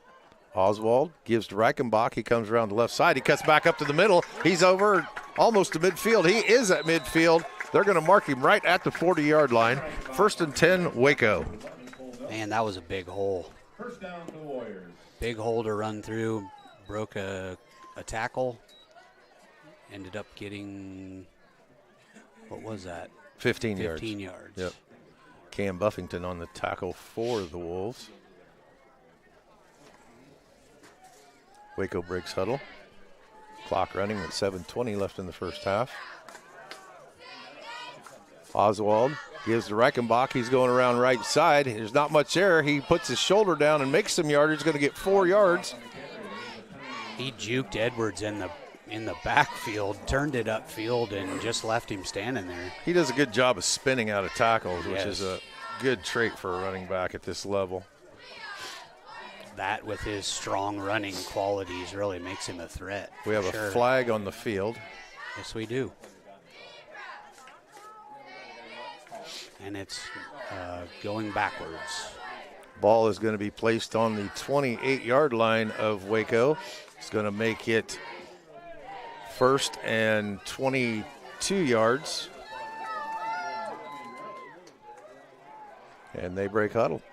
Oswald gives to Reichenbach. He comes around the left side. He cuts back up to the middle. He's over almost to midfield. He is at midfield. They're going to mark him right at the 40-yard line. 1st and 10, Waco. Man, that was a big hole. First down for the Warriors. Big hole to run through. Broke a tackle. Ended up getting, what was that? 15 yards. 15 yards. Yep. Cam Buffington on the tackle for the Wolves. Waco breaks huddle. Clock running with 7:20 left in the first half. Oswald gives to Reichenbach. He's going around right side. There's not much there. He puts his shoulder down and makes some yardage. He's going to get 4 yards. He juked Edwards in the backfield, turned it upfield, and just left him standing there. He does a good job of spinning out of tackles, which Yes. is a good trait for a running back at this level. That, with his strong running qualities, really makes him a threat. We have for a sure. flag on the field. Yes, we do. And it's going backwards. Ball is going to be placed on the 28-yard line of Waco. It's going to make it 1st and 22 yards. And they break huddle.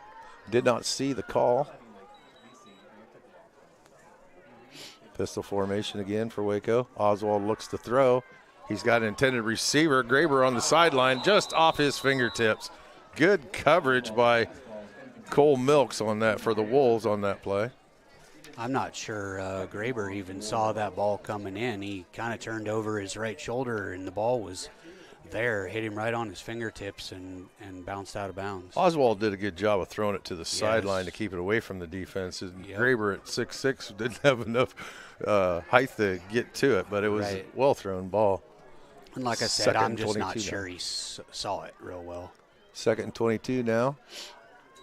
Did not see the call. Pistol formation again for Waco. Oswald looks to throw. He's got an intended receiver. Graber on the sideline, just off his fingertips. Good coverage by Cole Milks on that for the Wolves on that play. I'm not sure Graber even saw that ball coming in. He kind of turned over his right shoulder, and the ball was there, hit him right on his fingertips, and bounced out of bounds. Oswald did a good job of throwing it to the sideline to keep it away from the defense. And Yep. Graber at 6'6" didn't have enough height to get to it, but it was Right. a well-thrown ball. And like I said, Second I'm just not 22 sure he saw it real well. 2nd and 22 now.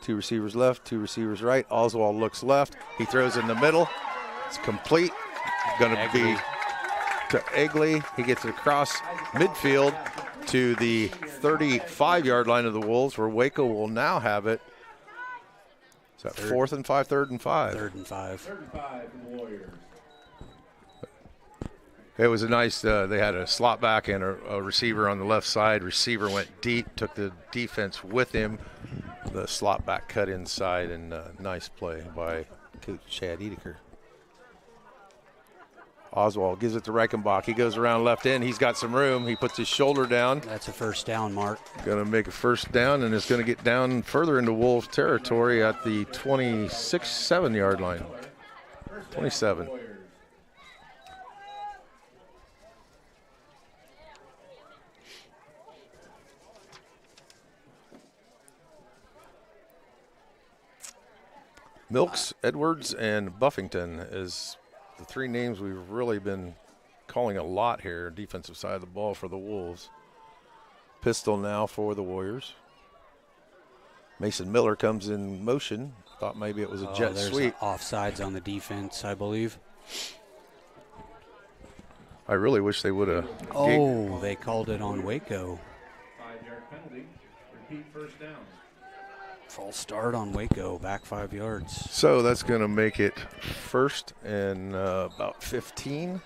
2 receivers left, 2 receivers right. Oswald looks left. He throws in the middle. It's complete. Going to be to Egley. He gets it across midfield to the 35-yard line of the Wolves, where Waco will now have it. Is that 4th and 5, 3rd and 5? 3rd and 5. 3rd and 5 for the Warriors. It was a nice, they had a slot back and a receiver on the left side. Receiver went deep, took the defense with him. The slot back cut inside, and nice play by Coach Chad Edeker. Oswald gives it to Reichenbach. He goes around left end. He's got some room. He puts his shoulder down. That's a first down, Mark. Going to make a first down, and it's going to get down further into Wolves territory at the 26-7-yard line. 27. Milks, Edwards, and Buffington is the 3 names we've really been calling a lot here, defensive side of the ball for the Wolves. Pistol now for the Warriors. Mason Miller comes in motion. Thought maybe it was a jet there's sweep. Offsides on the defense, I believe. I really wish they would have. Oh, they called it on Waco. 5-yard penalty. Repeat first down. Full start on Waco, back 5 yards. So that's going to make it first and about 15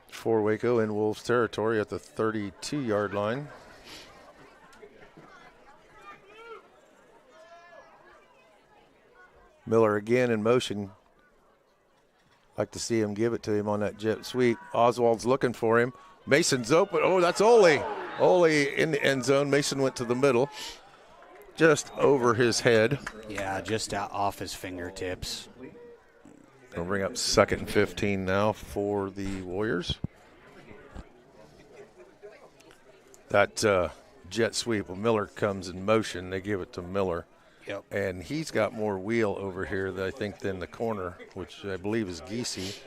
for Waco in Wolves territory at the 32-yard line. Miller again in motion. Like to see him give it to him on that jet sweep. Oswald's looking for him. Mason's open. Oh, that's Ole. Ole in the end zone. Mason went to the middle. Just over his head. Yeah, just out off his fingertips. Going to bring up 2nd and 15 now for the Warriors. That jet sweep, when Miller comes in motion, they give it to Miller. Yep. And he's got more wheel over here, I think, than the corner, which I believe is Giese.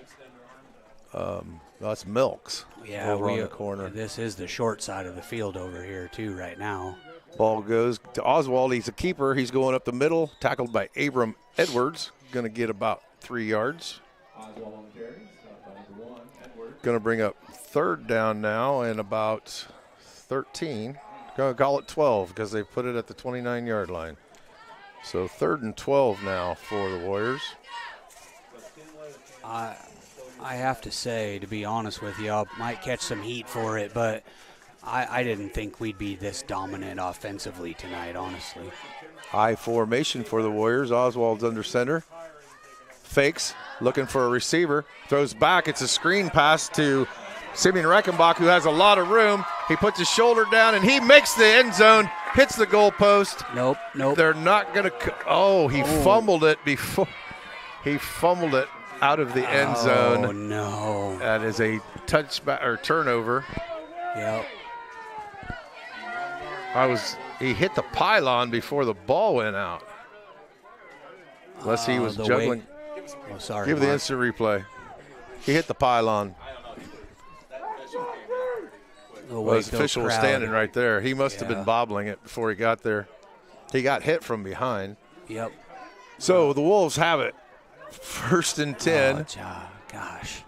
That's Milks over on the corner. This is the short side of the field over here, too, right now. Ball goes to Oswald. He's a keeper. He's going up the middle, tackled by Abram Edwards. Going to get about 3 yards. Oswald on the carry. Stop by number 1, Edwards. Going to bring up 3rd down now and about 13. Going to call it 12 because they put it at the 29-yard line. So 3rd and 12 now for the Warriors. I have to say, to be honest with you, I might catch some heat for it, but I didn't think we'd be this dominant offensively tonight, honestly. High formation for the Warriors. Oswald's under center. Fakes, looking for a receiver. Throws back. It's a screen pass to Simeon Reichenbach, who has a lot of room. He puts his shoulder down, and he makes the end zone, hits the goalpost. Nope. They're not going to – he fumbled it before – he fumbled it out of the end zone. Oh, no. That is a touchback or turnover. Yep. He hit the pylon before the ball went out. Unless he was juggling. Sorry, Give Mark. the instant replay. He hit the pylon. Well, his official was standing right there. He must have been bobbling it before he got there. He got hit from behind. Yep. So the Wolves have it. 1st and 10. Oh, gosh.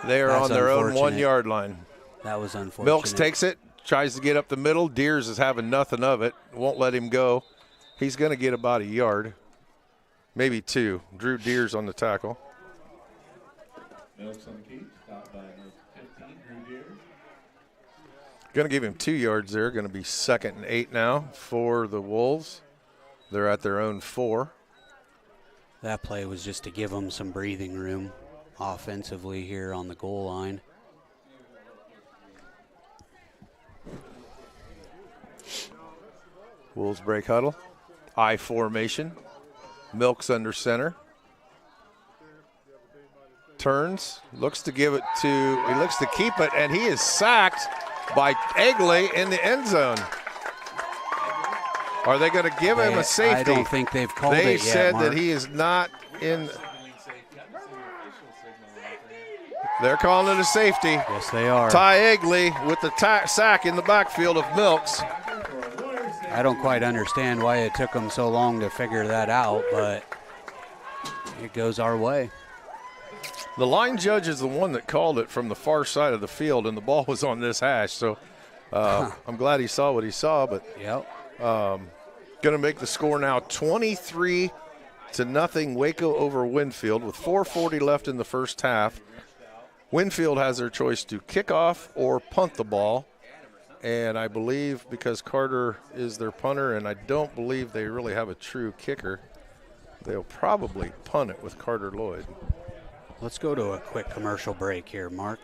They are on their own 1 yard line. That was unfortunate. Milks takes it, tries to get up the middle. Deers is having nothing of it. Won't let him go. He's going to get about a yard, maybe 2. Drew Deers on the tackle. Milks on the keep. Stop by number 15, Drew Deers. Going to give him 2 yards there. Going to be 2nd and 8 now for the Wolves. They're at their own 4. That play was just to give them some breathing room offensively here on the goal line. Wolves break huddle. I formation. Milks under center. Turns. Looks to give it to, he looks to keep it, and he is sacked by Egley in the end zone. Are they going to give him a safety? I don't think they've called it yet, They said Mark. that he is not in. They're calling it a safety. Yes, they are. Ty Egley with the sack in the backfield of Milks. I don't quite understand why it took them so long to figure that out, but it goes our way. The line judge is the one that called it from the far side of the field, and the ball was on this hash. So I'm glad he saw what he saw, but going to make the score now 23-0 Waco over Winfield with 4:40 left in the first half. Winfield has their choice to kick off or punt the ball. And I believe because Carter is their punter, and I don't believe they really have a true kicker, they'll probably punt it with Carter Lloyd. Let's go to a quick commercial break here, Mark.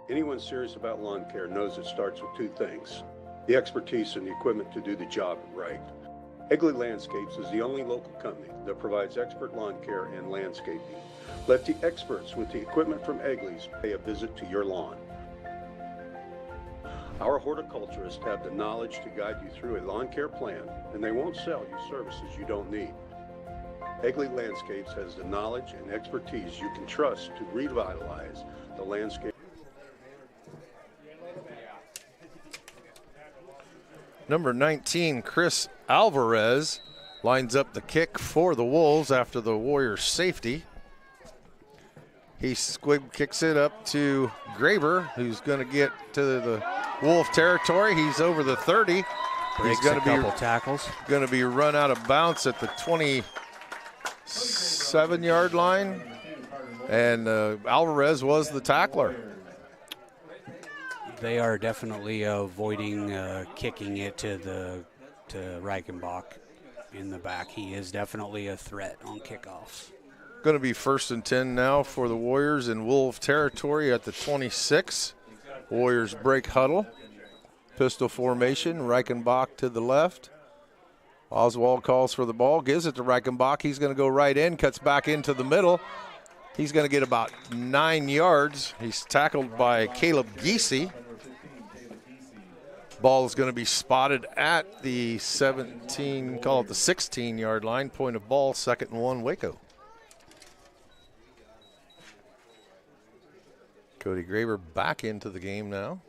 Anyone serious about lawn care knows it starts with 2 things: the expertise and the equipment to do the job right. Egley Landscapes is the only local company that provides expert lawn care and landscaping. Let the experts with the equipment from Egley's pay a visit to your lawn. Our horticulturists have the knowledge to guide you through a lawn care plan, and they won't sell you services you don't need. Egley Landscapes has the knowledge and expertise you can trust to revitalize the landscape. Number 19, Chris Alvarez, lines up the kick for the Wolves after the Warriors' safety. He squib kicks it up to Graber, who's going to get to the Wolf territory. He's over the 30. Breaks He's going a to be couple tackles. going to be run out of bounds at the 27-yard line. And Alvarez was the tackler. They are definitely avoiding kicking it to Reichenbach in the back. He is definitely a threat on kickoffs. Going to be 1st and 10 now for the Warriors in Wolf territory at the 26. Warriors break huddle. Pistol formation. Reichenbach to the left. Oswald calls for the ball, gives it to Reichenbach. He's going to go right in, cuts back into the middle. He's going to get about 9 yards. He's tackled by Caleb Giese. Ball is going to be spotted at the 17, call it the 16-yard line. Point of ball, 2nd and 1, WACO. Cody Graber back into the game now.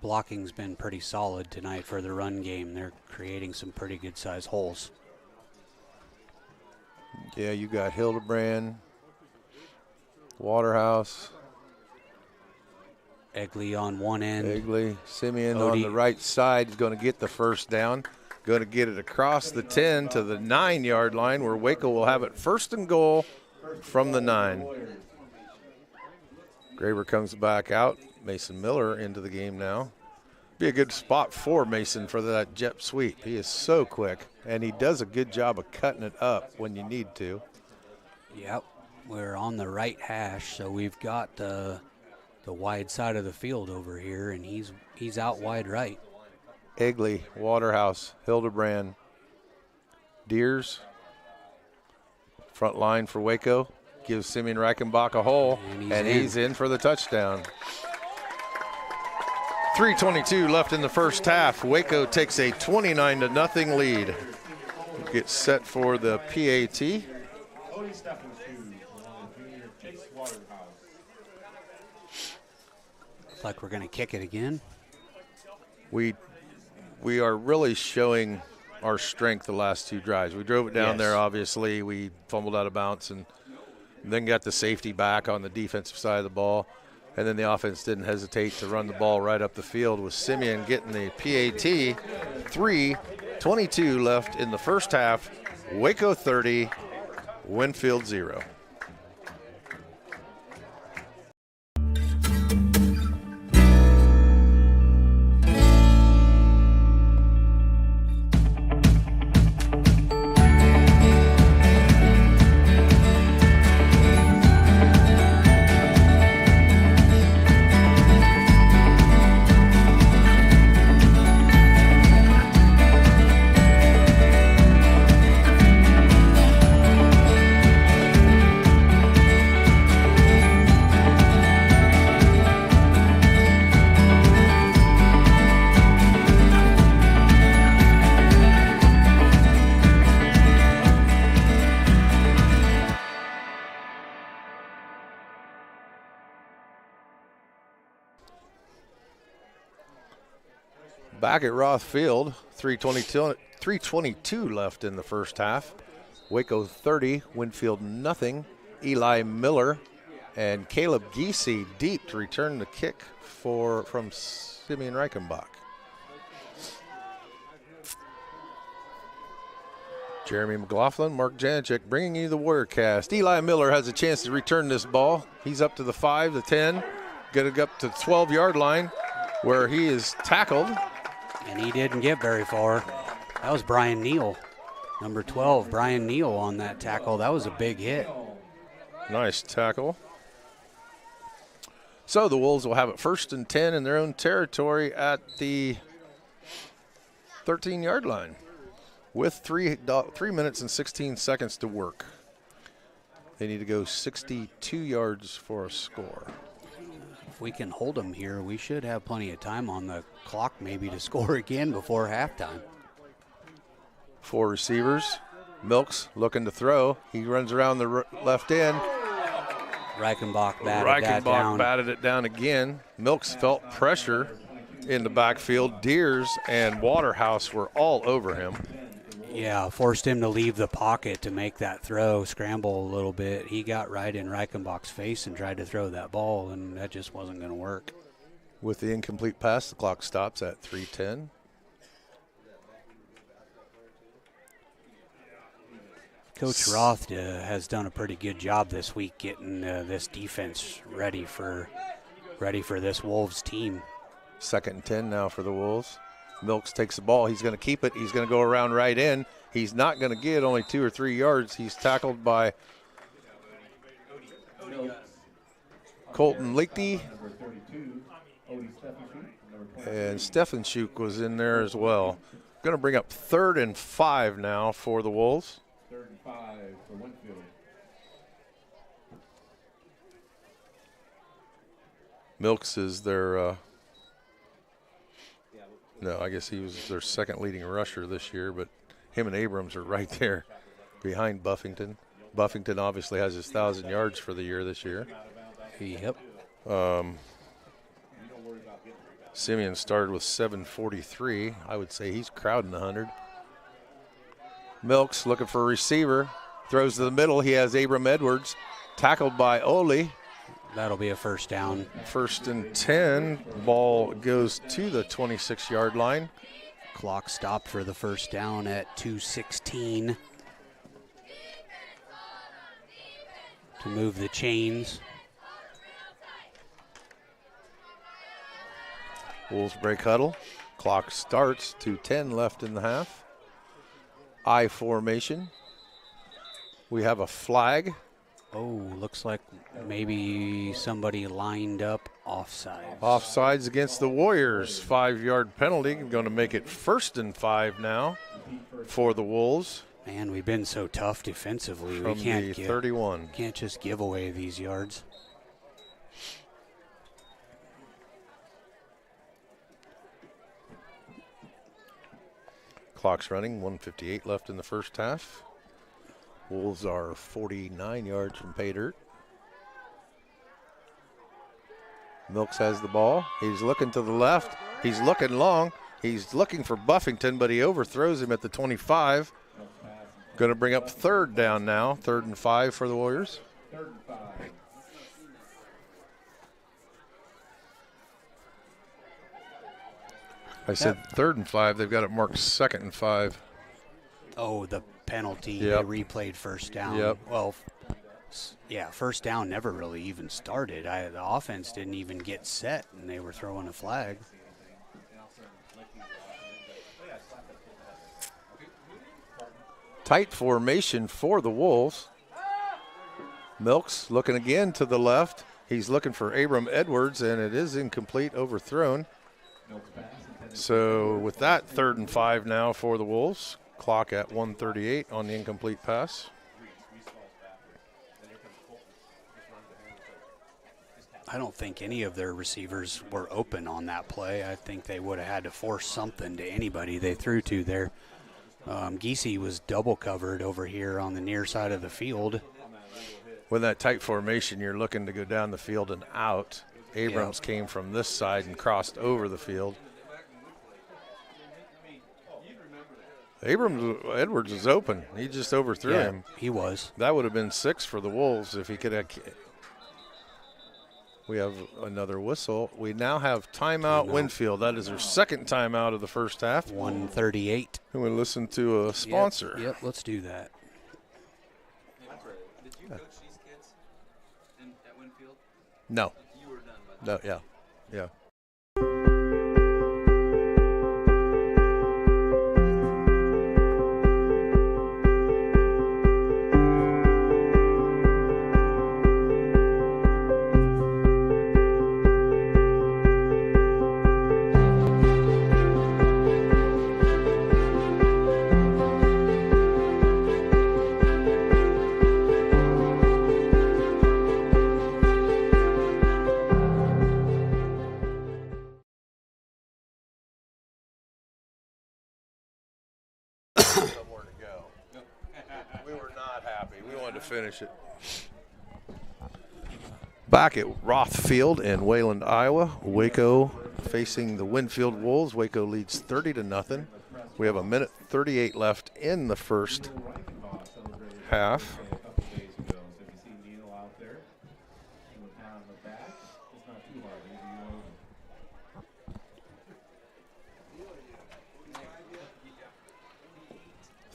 Blocking's been pretty solid tonight for the run game. They're creating some pretty good-sized holes. Yeah, you got Hildebrand, Waterhouse, Egley on one end. Egley, Simeon Odie. on the right side is going to get the first down. Going to get it across the 10 to the 9-yard line where Waco will have it 1st and goal from the 9. Graber comes back out. Mason Miller into the game now. Be a good spot for Mason for that jet sweep. He is so quick, and he does a good job of cutting it up when you need to. Yep, we're on the right hash, so we've got the wide side of the field over here, and he's out wide right. Egley, Waterhouse, Hildebrand, Deers. Front line for Waco. Gives Simeon Reichenbach a hole, and he's in for the touchdown. 3:22 left in the first half. Waco takes a 29-0 lead. Gets set for the PAT. Looks like we're going to kick it again. We are really showing our strength the last 2 drives. We drove it down there, obviously. We fumbled out of bounds and then got the safety back on the defensive side of the ball. And then the offense didn't hesitate to run the ball right up the field with Simeon getting the PAT. 3:22 left in the first half. Waco 30, Winfield 0. Back at Roth Field, 3:22 left in the first half. Waco 30, Winfield nothing. Eli Miller and Caleb Giese deep to return the kick from Simeon Reichenbach. Jeremy McLaughlin, Mark Janicek bringing you the Warriorcast. Eli Miller has a chance to return this ball. He's up to the 5, the 10, getting up to the 12-yard line where he is tackled. And he didn't get very far. That was Brian Neal, number 12, Brian Neal on that tackle. That was a big hit. Nice tackle. So the Wolves will have it 1st and 10 in their own territory at the 13-yard line with 3 minutes and 16 seconds to work. They need to go 62 yards for a score. If we can hold them here, we should have plenty of time on the clock maybe to score again before halftime. 4 receivers. Milks looking to throw. He runs around the left end. Reichenbach batted it down again. Milks felt pressure in the backfield. Deers and Waterhouse were all over him. Yeah, forced him to leave the pocket to make that throw, scramble a little bit. He got right in Reichenbach's face and tried to throw that ball, and that just wasn't going to work. With the incomplete pass, the clock stops at 3:10. Coach Roth has done a pretty good job this week getting this defense ready for this Wolves team. 2nd and 10 now for the Wolves. Milks takes the ball. He's going to keep it. He's going to go around right in. He's not going to get only 2 or 3 yards. He's tackled by Colton Lichty. And Stefanchuk was in there as well. Going to bring up 3rd and 5 now for the Wolves. 3rd and 5 for Winfield. Milks is their no, I guess he was their 2nd leading rusher this year, but him and Abrams are right there behind Buffington. Buffington obviously has his 1,000 yards for the year this year. Yep. Simeon started with 743. I would say he's crowding the 100. Milks looking for a receiver. Throws to the middle. He has Abram Edwards. Tackled by Ole. That'll be a first down. 1st and 10. Ball goes to the 26-yard line. Clock stopped for the first down at 2:16. To move the chains. Wolves break huddle. Clock starts. 2:10 left in the half. I formation. We have a flag. Oh, looks like maybe somebody lined up offside. Offsides against the Warriors. 5-yard penalty. Going to make it 1st and 5 now for the Wolves. Man, we've been so tough defensively. From We can't the 31. Can't just give away these yards. Clock's running. 1:58 left in the first half. Wolves are 49 yards from pay dirt. Milks has the ball. He's looking to the left. He's looking long. He's looking for Buffington, but he overthrows him at the 25. Going to bring up 3rd down now. 3rd and 5 for the Warriors. 3rd and 5. I said 3rd and 5. They've got it marked 2nd and 5. Oh, the penalty. Yep. They replayed first down. Yep. Well, yeah, first down never really even started. The offense didn't even get set, and they were throwing a flag. Tight formation for the Wolves. Milks looking again to the left. He's looking for Abram Edwards, and it is incomplete, overthrown. So with that, 3rd and 5 now for the Wolves. Clock at 1:38 on the incomplete pass. I don't think any of their receivers were open on that play. I think they would have had to force something to anybody they threw to there. Giese was double covered over here on the near side of the field. With that tight formation, you're looking to go down the field and out. Abrams came from this side and crossed over the field. Edwards is open. He just overthrew him. He was. That would have been 6 for the Wolves if he could have. We have another whistle. We now have timeout Winfield. That is their 2nd timeout of the first half. 1:38. And we listen to a sponsor. Yep, let's do that. Did you coach these kids at Winfield? No. You were done by the No. Yeah. Somewhere to go. We were not happy. We wanted to finish it. Back at Roth Field in Wayland, Iowa. WACO facing the Winfield Wolves. WACO leads 30-0. We have 1:38 left in the first half.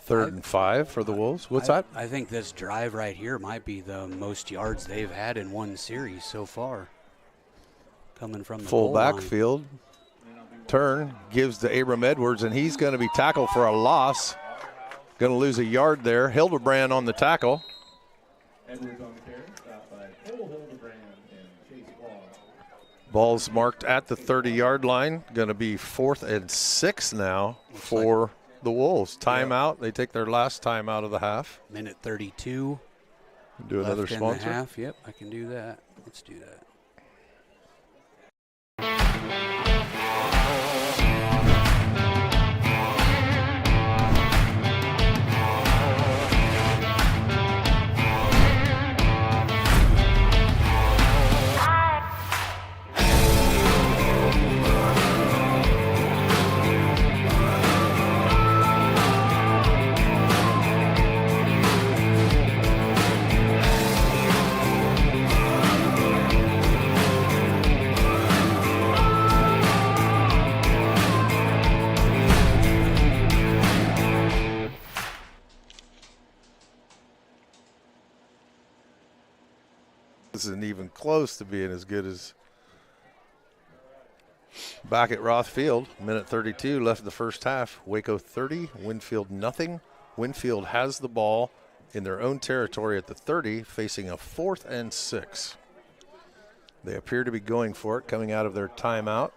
3rd and 5 for the Wolves. What's that? I think this drive right here might be the most yards they've had in one series so far. Coming from the Full goal line. backfield. Turn gives to Abram Edwards, and he's going to be tackled for a loss. Going to lose a yard there. Hildebrand on the tackle. Edwards on the carry, stopped by Cole Hildebrand and Chase Ball. Ball's marked at the 30-yard line. Going to be 4th and 6 now for the Wolves. Timeout. They take their last timeout of the half. Minute 32. Do another left in the sponsor. half. Yep, I can do that. Let's do that. This isn't even close to being as good as back at Roth Field. Minute 32 left in the first half. Waco 30, Winfield nothing. Winfield has the ball in their own territory at the 30, facing a 4th and 6. They appear to be going for it, coming out of their timeout.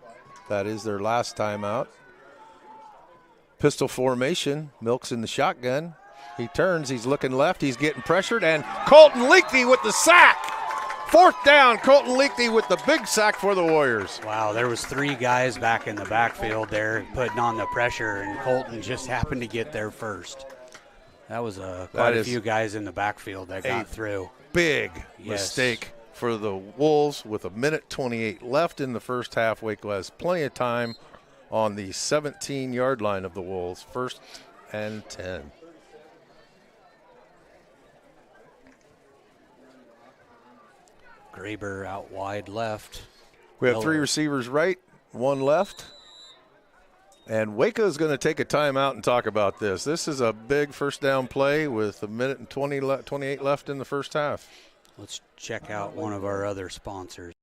That is their last timeout. Pistol formation. Milk's in the shotgun. He turns. He's looking left. He's getting pressured. And Colton Leakney with the sack. 4th down. Colton Leakney with the big sack for the Warriors. Wow, there was 3 guys back in the backfield there putting on the pressure, and Colton just happened to get there first. That was quite a few guys in the backfield that got through. Big mistake for the Wolves with a minute 28 left in the first half. Waco has plenty of time on the 17-yard line of the Wolves. 1st and 10. Graber out wide left. We have 3 receivers right, 1 left. And Waco is going to take a timeout and talk about this. This is a big first down play with a minute and 28 left in the first half. Let's check out one of our other sponsors.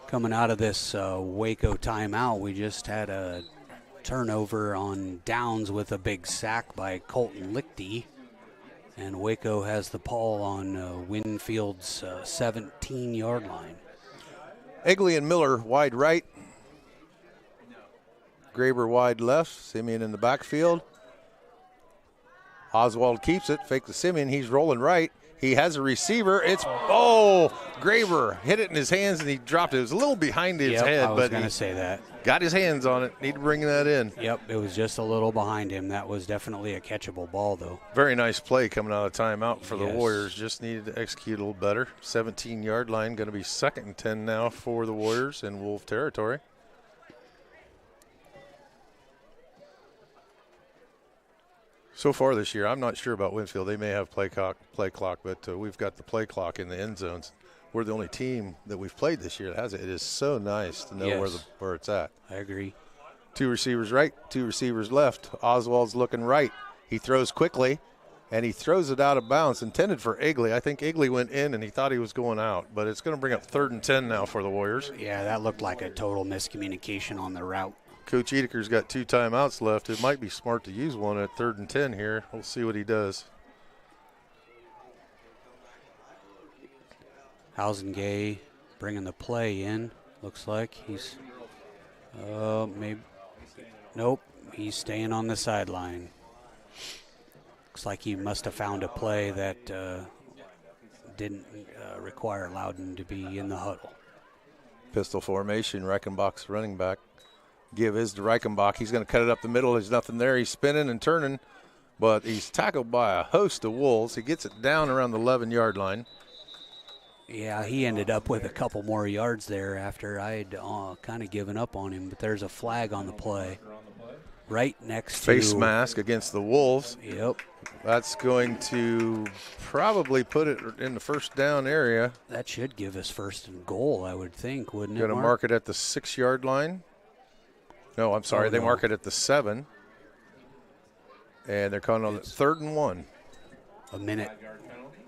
Coming out of this Waco timeout, we just had a turnover on downs with a big sack by Colton Lichty. And Waco has the ball on Winfield's 17-yard line. Egley and Miller wide right. Graber wide left. Simeon in the backfield. Oswald keeps it. Fake to Simeon. He's rolling right. He has a receiver. It's, Graber hit it in his hands and he dropped it. It was a little behind his head, I was but going to say that. Got his hands on it. Need to bring that in. Yep, it was just a little behind him. That was definitely a catchable ball, though. Very nice play coming out of timeout for the Yes. Warriors. Just needed to execute a little better. 17-yard line, going to be 2nd and 10 now for the Warriors in Wolf territory. So far this year, I'm not sure about Winfield. They may have play clock, but we've got the play clock in the end zones. We're the only team that we've played this year that has it. It is so nice to know where it's at. I agree. 2 receivers right, 2 receivers left. Oswald's looking right. He throws quickly, and he throws it out of bounds, intended for Egley. I think Egley went in, and he thought he was going out, but it's going to bring up 3rd and 10 now for the Warriors. Yeah, that looked like a total miscommunication on the route. Coach Edeker's got 2 timeouts left. It might be smart to use one at 3rd and 10 here. We'll see what he does. Housengay bringing the play in. Looks like he's nope, he's staying on the sideline. Looks like he must have found a play that didn't require Loudon to be in the huddle. Pistol formation, Reichenbach's running back. Give his to Reichenbach. He's going to cut it up the middle. There's nothing there. He's spinning and turning, but he's tackled by a host of Wolves. He gets it down around the 11-yard line. Yeah, he ended up with a couple more yards there after I had kind of given up on him, but there's a flag on the play right next to Face mask against the Wolves. Yep. That's going to probably put it in the first down area. That should give us first and goal, I would think, wouldn't it? Going to mark it at the 6-yard line. No, I'm sorry. They mark it at the 7. And they're calling on it 3rd and 1. A minute.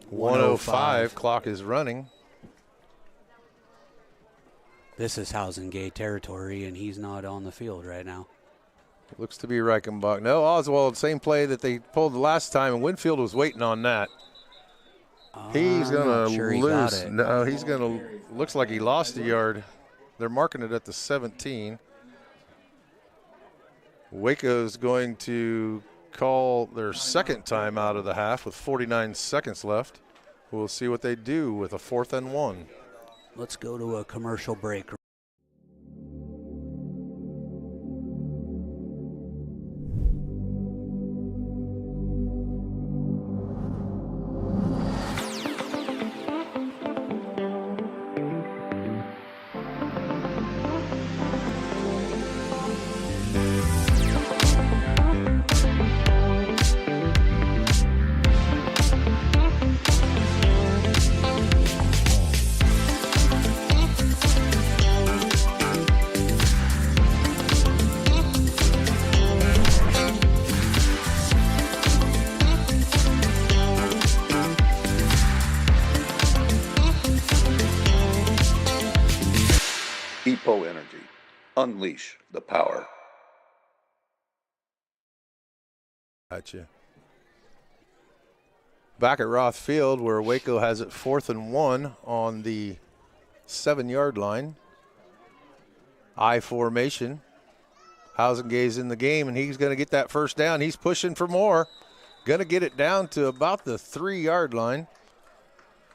105. Clock is running. This is Housengate territory, and he's not on the field right now. Looks to be Reichenbach. No, Oswald, same play that they pulled the last time, and Winfield was waiting on that. He's going to lose. No, he's going to – looks like he lost a yard. They're marking it at the 17. Waco's going to call their second time out of the half with 49 seconds left. We'll see what they do with a 4th and 1. Let's go to a commercial break. EPO Energy. Unleash the power. Gotcha. Back at Roth Field, where Waco has it 4th and 1 on the 7-yard line. I formation. Housengay's in the game, and he's going to get that first down. He's pushing for more. Going to get it down to about the 3-yard line.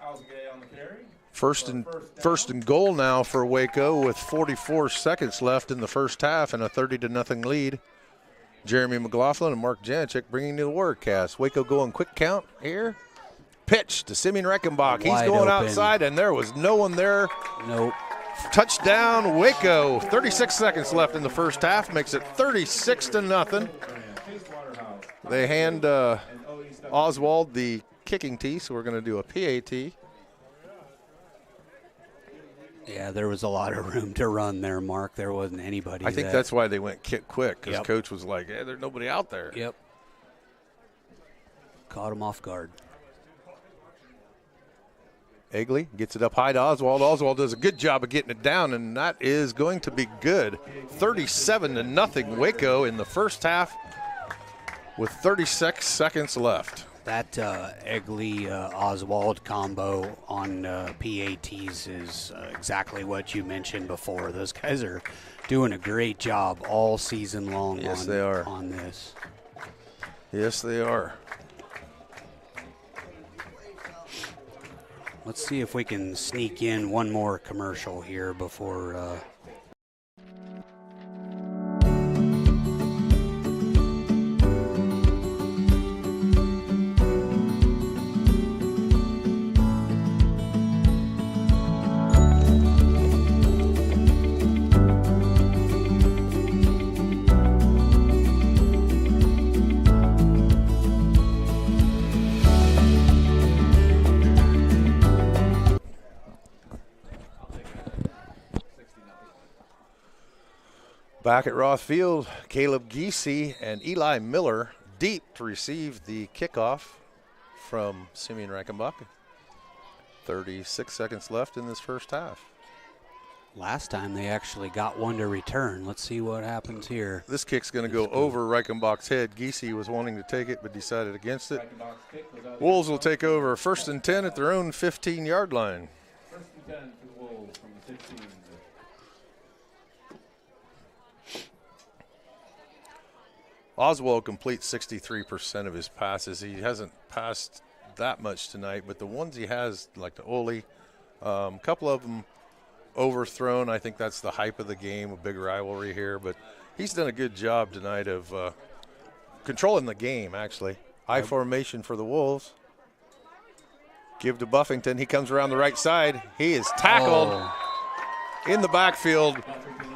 Housengay on the carry. First and goal now for Waco with 44 seconds left in the first half and a 30-0 lead. Jeremy McLaughlin and Mark Janicek bringing you the Wordcast. Waco going quick count here. Pitch to Simeon Reichenbach. He's going outside, and there was no one there. Nope. Touchdown, Waco. 36 seconds left in the first half. Makes it 36-0. They hand Oswald the kicking tee, so we're going to do a PAT. Yeah, there was a lot of room to run there, Mark. There wasn't anybody. I think that's why they went kick quick, because Yep. Coach was like, hey, there's nobody out there. Yep. Caught him off guard. Egley gets it up high to Oswald. Oswald does a good job of getting it down, and that is going to be good. 37-0 Waco in the first half with 36 seconds left. That Egley-Oswald combo on PATs is exactly what you mentioned before. Those guys are doing a great job all season long Yes, they are. on this. Yes, they are. Let's see if we can sneak in one more commercial here before Back at Roth Field, Caleb Giese and Eli Miller deep to receive the kickoff from Simeon Reichenbach. 36 seconds left in this first half. last time they actually got one to return. Let's see what happens here. This kick's going to go over Reichenbach's head. Giese was wanting to take it but decided against it. Wolves will take over 1st and 10 at their own 15-yard line. 1st and 10 for the Wolves from the 15. Oswald completes 63% of his passes. He hasn't passed that much tonight, but the ones he has, like the Ole, a couple of them overthrown. I think that's the hype of the game, a big rivalry here, but he's done a good job tonight of controlling the game, actually. I formation for the Wolves. Give to Buffington. He comes around the right side. He is tackled in the backfield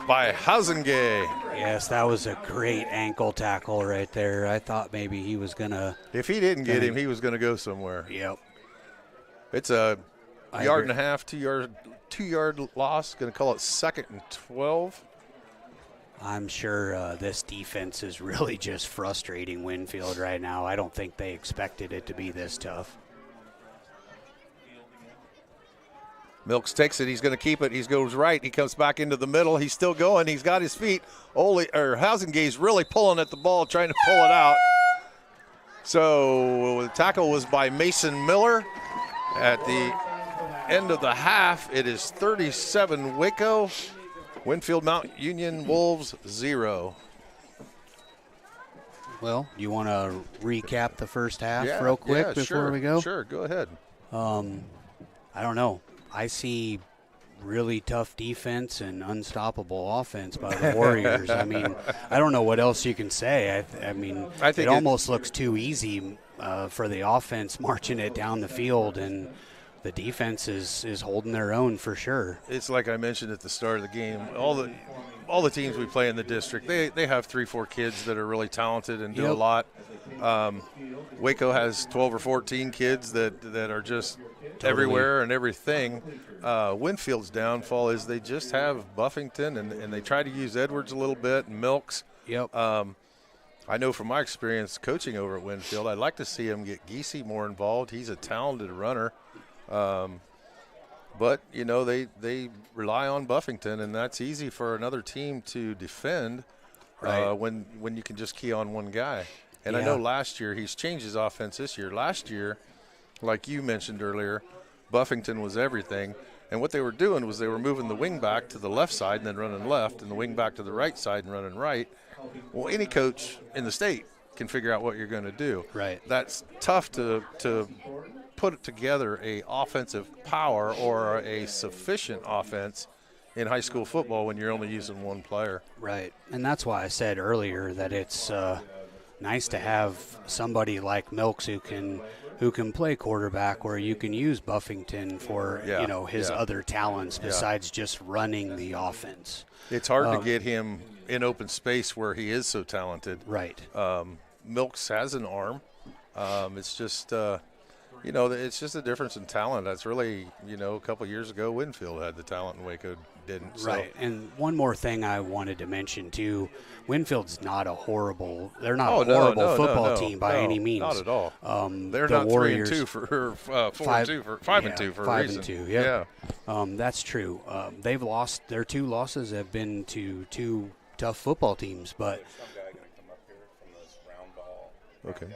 by Hausengay. Yes, that was a great ankle tackle right there. I thought maybe he was going to. If he didn't get him, he was going to go somewhere. Yep. It's a yard and a half, 2 yard loss. Going to call it 2nd and 12. I'm sure this defense is really just frustrating Winfield right now. I don't think they expected it to be this tough. Milks takes it. He's going to keep it. He goes right. He comes back into the middle. He's still going. He's got his feet. Hausengay's really pulling at the ball, trying to pull it out. So the tackle was by Mason Miller. At the end of the half, it is 37 Waco. Winfield Mount Union Wolves 0. Well, you want to recap the first half real quick before we go? Sure, go ahead. I don't know. I see really tough defense and unstoppable offense by the Warriors. I mean, I don't know what else you can say. I mean, I think it almost looks too easy for the offense marching it down the field, and the defense is holding their own for sure. It's like I mentioned at the start of the game. All the teams we play in the district, they have 3-4 kids that are really talented and do a lot. Waco has 12 or 14 kids that are just everywhere and everything. Winfield's downfall is they just have Buffington, and they try to use Edwards a little bit and Milks. Yep. I know from my experience coaching over at Winfield, I'd like to see him get Giese more involved. He's a talented runner. But, you know, they rely on Buffington, and that's easy for another team to defend when you can just key on one guy. And I know last year he's changed his offense this year. Last year, like you mentioned earlier, Buffington was everything. And what they were doing was they were moving the wing back to the left side and then running left, and the wing back to the right side and running right. Well, any coach in the state can figure out what you're going to do. Right. That's tough to put together a offensive power or a sufficient offense in high school football when you're only using one player. Right. And that's why I said earlier that it's nice to have somebody like Milks who can play quarterback, where you can use Buffington for his other talents besides just running the offense. It's hard to get him in open space where he is so talented. Right. Milks has an arm. It's just it's just a difference in talent. That's really, a couple years ago Winfield had the talent and Waco didn't. So. Right. And one more thing I wanted to mention too, Winfield's not a horrible football team by any means. Not at all. They're the not Warriors, 3-2 for 5-2 for a reason. 5-2. Yeah. That's true. They've lost. Their 2 losses have been to 2 tough football teams, but. Okay.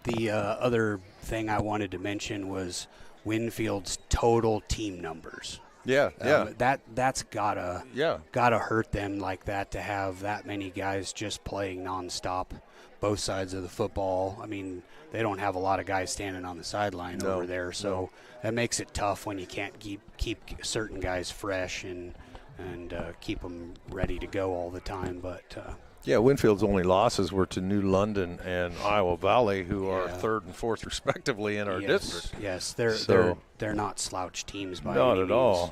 The other thing I wanted to mention was Winfield's total team numbers. That's gotta hurt them like that, to have that many guys just playing nonstop, both sides of the football. I mean, they don't have a lot of guys standing on the sideline over there, so that makes it tough when you can't keep certain guys fresh and keep them ready to go all the time. But Winfield's only losses were to New London and Iowa Valley, who are 3rd and 4th respectively in our district. Yes, they're not slouch teams by any means.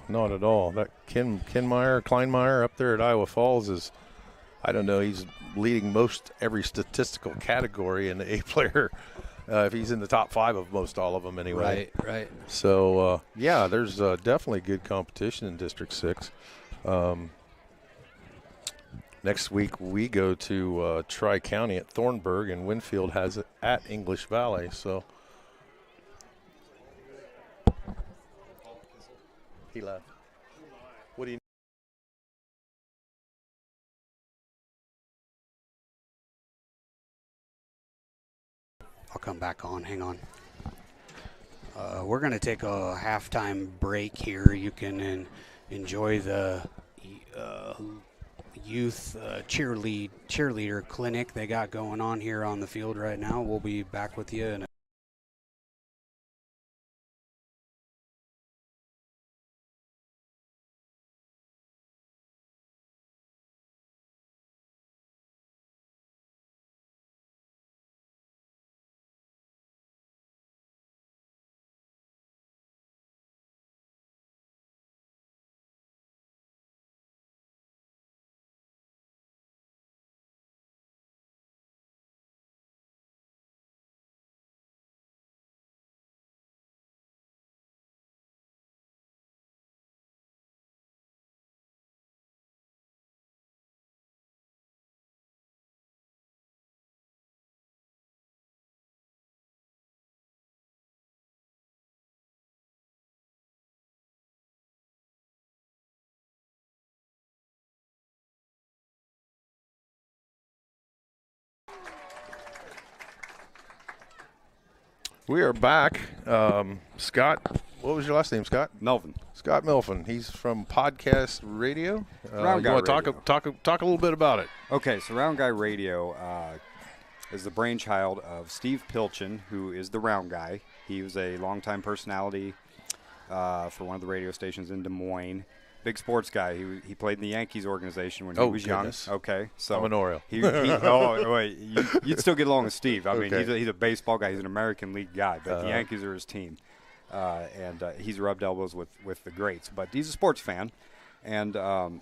Not at all. That Kleinmeyer up there at Iowa Falls is, I don't know, he's leading most every statistical category in the A player. If he's in the top 5 of most all of them anyway. Right. So, there's definitely good competition in District 6. Next week we go to Tri-County at Thornburg, and Winfield has it at English Valley. So he left. What do you? I'll come back on. Hang on. We're going to take a halftime break here. You can enjoy the youth cheerleader clinic they got going on here on the field right now. We'll be back with you in We are back. Scott, what was your last name, Scott? Melvin. Scott Milfin. He's from Podcast Radio. Round you Guy want to Radio. talk a little bit about it? Okay, so Round Guy Radio is the brainchild of Steve Pilchin, who is the Round Guy. He was a longtime personality for one of the radio stations in Des Moines. Big sports guy. He played in the Yankees organization when he was goodness. young. Okay, so I'm an Oriole. Oh wait, you'd still get along with Steve. I mean, Okay. he's a baseball guy. He's an American League guy, but the Yankees are his team, and he's rubbed elbows with the greats. But he's a sports fan, and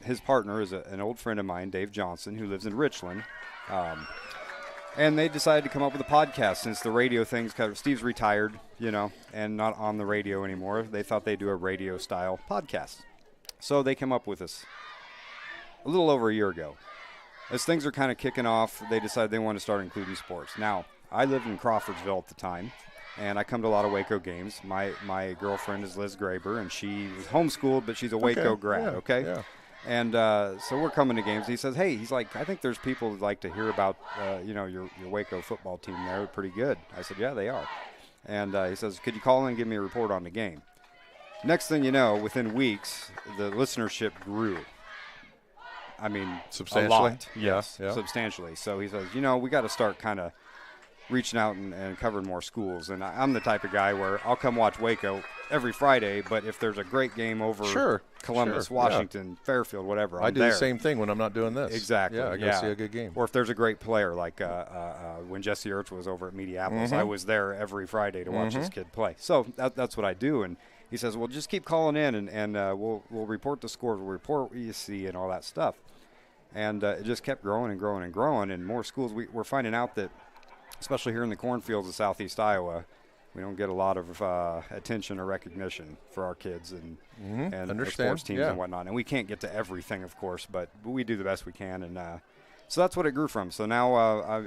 his partner is an old friend of mine, Dave Johnson, who lives in Richland. And they decided to come up with a podcast since the radio thing's kind of, Steve's retired, and not on the radio anymore. They thought they'd do a radio style podcast. So they came up with this a little over a year ago. As things are kind of kicking off, they decided they want to start including sports. Now, I lived in Crawfordsville at the time, and I come to a lot of WACO games. My girlfriend is Liz Graber, and she was homeschooled, but she's a WACO grad, okay? Yeah. And so we're coming to games. He says, hey, he's like, I think there's people who'd like to hear about, your WACO football team there. They're pretty good. I said, yeah, they are. And he says, could you call in and give me a report on the game? Next thing you know, within weeks, the listenership grew. I mean, Substantially? a lot. Yeah, Yes, yeah. substantially. So he says, we got to start kind of reaching out and covering more schools. And I'm the type of guy where I'll come watch WACO every Friday, but if there's a great game over Columbus, sure, Washington, Fairfield, whatever, I I'm do there. the same thing when I'm not doing this. Exactly. Yeah, I go see a good game. Or if there's a great player, like when Jesse Ertz was over at Mediapolis, I was there every Friday to watch this kid play. So that's what I do. And he says, well, just keep calling in, and we'll report the scores, we'll report what you see, and all that stuff. And it just kept growing and growing and growing. And more schools, we're finding out that, especially here in the cornfields of southeast Iowa, we don't get a lot of attention or recognition for our kids and the sports teams and whatnot. And we can't get to everything, of course, but we do the best we can. And so that's what it grew from. So now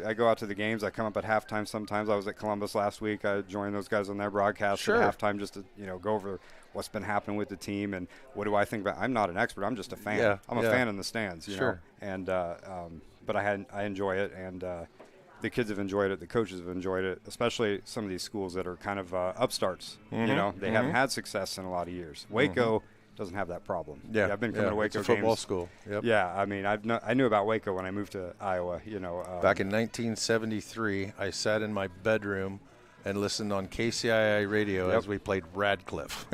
I go out to the games. I come up at halftime sometimes. I was at Columbus last week. I joined those guys on their broadcast at halftime just to go over what's been happening with the team and what do I think about. I'm not an expert. I'm just a fan. Yeah, I'm a fan in the stands, you know. Sure. And but I enjoy it, and the kids have enjoyed it. The coaches have enjoyed it, especially some of these schools that are kind of upstarts. They haven't had success in a lot of years. WACO doesn't have that problem. Yeah, I've been coming to WACO it's a football games. school. Yep. Yeah, I mean, I knew about WACO when I moved to Iowa. Back in 1973, I sat in my bedroom and listened on KCII radio as we played Radcliffe.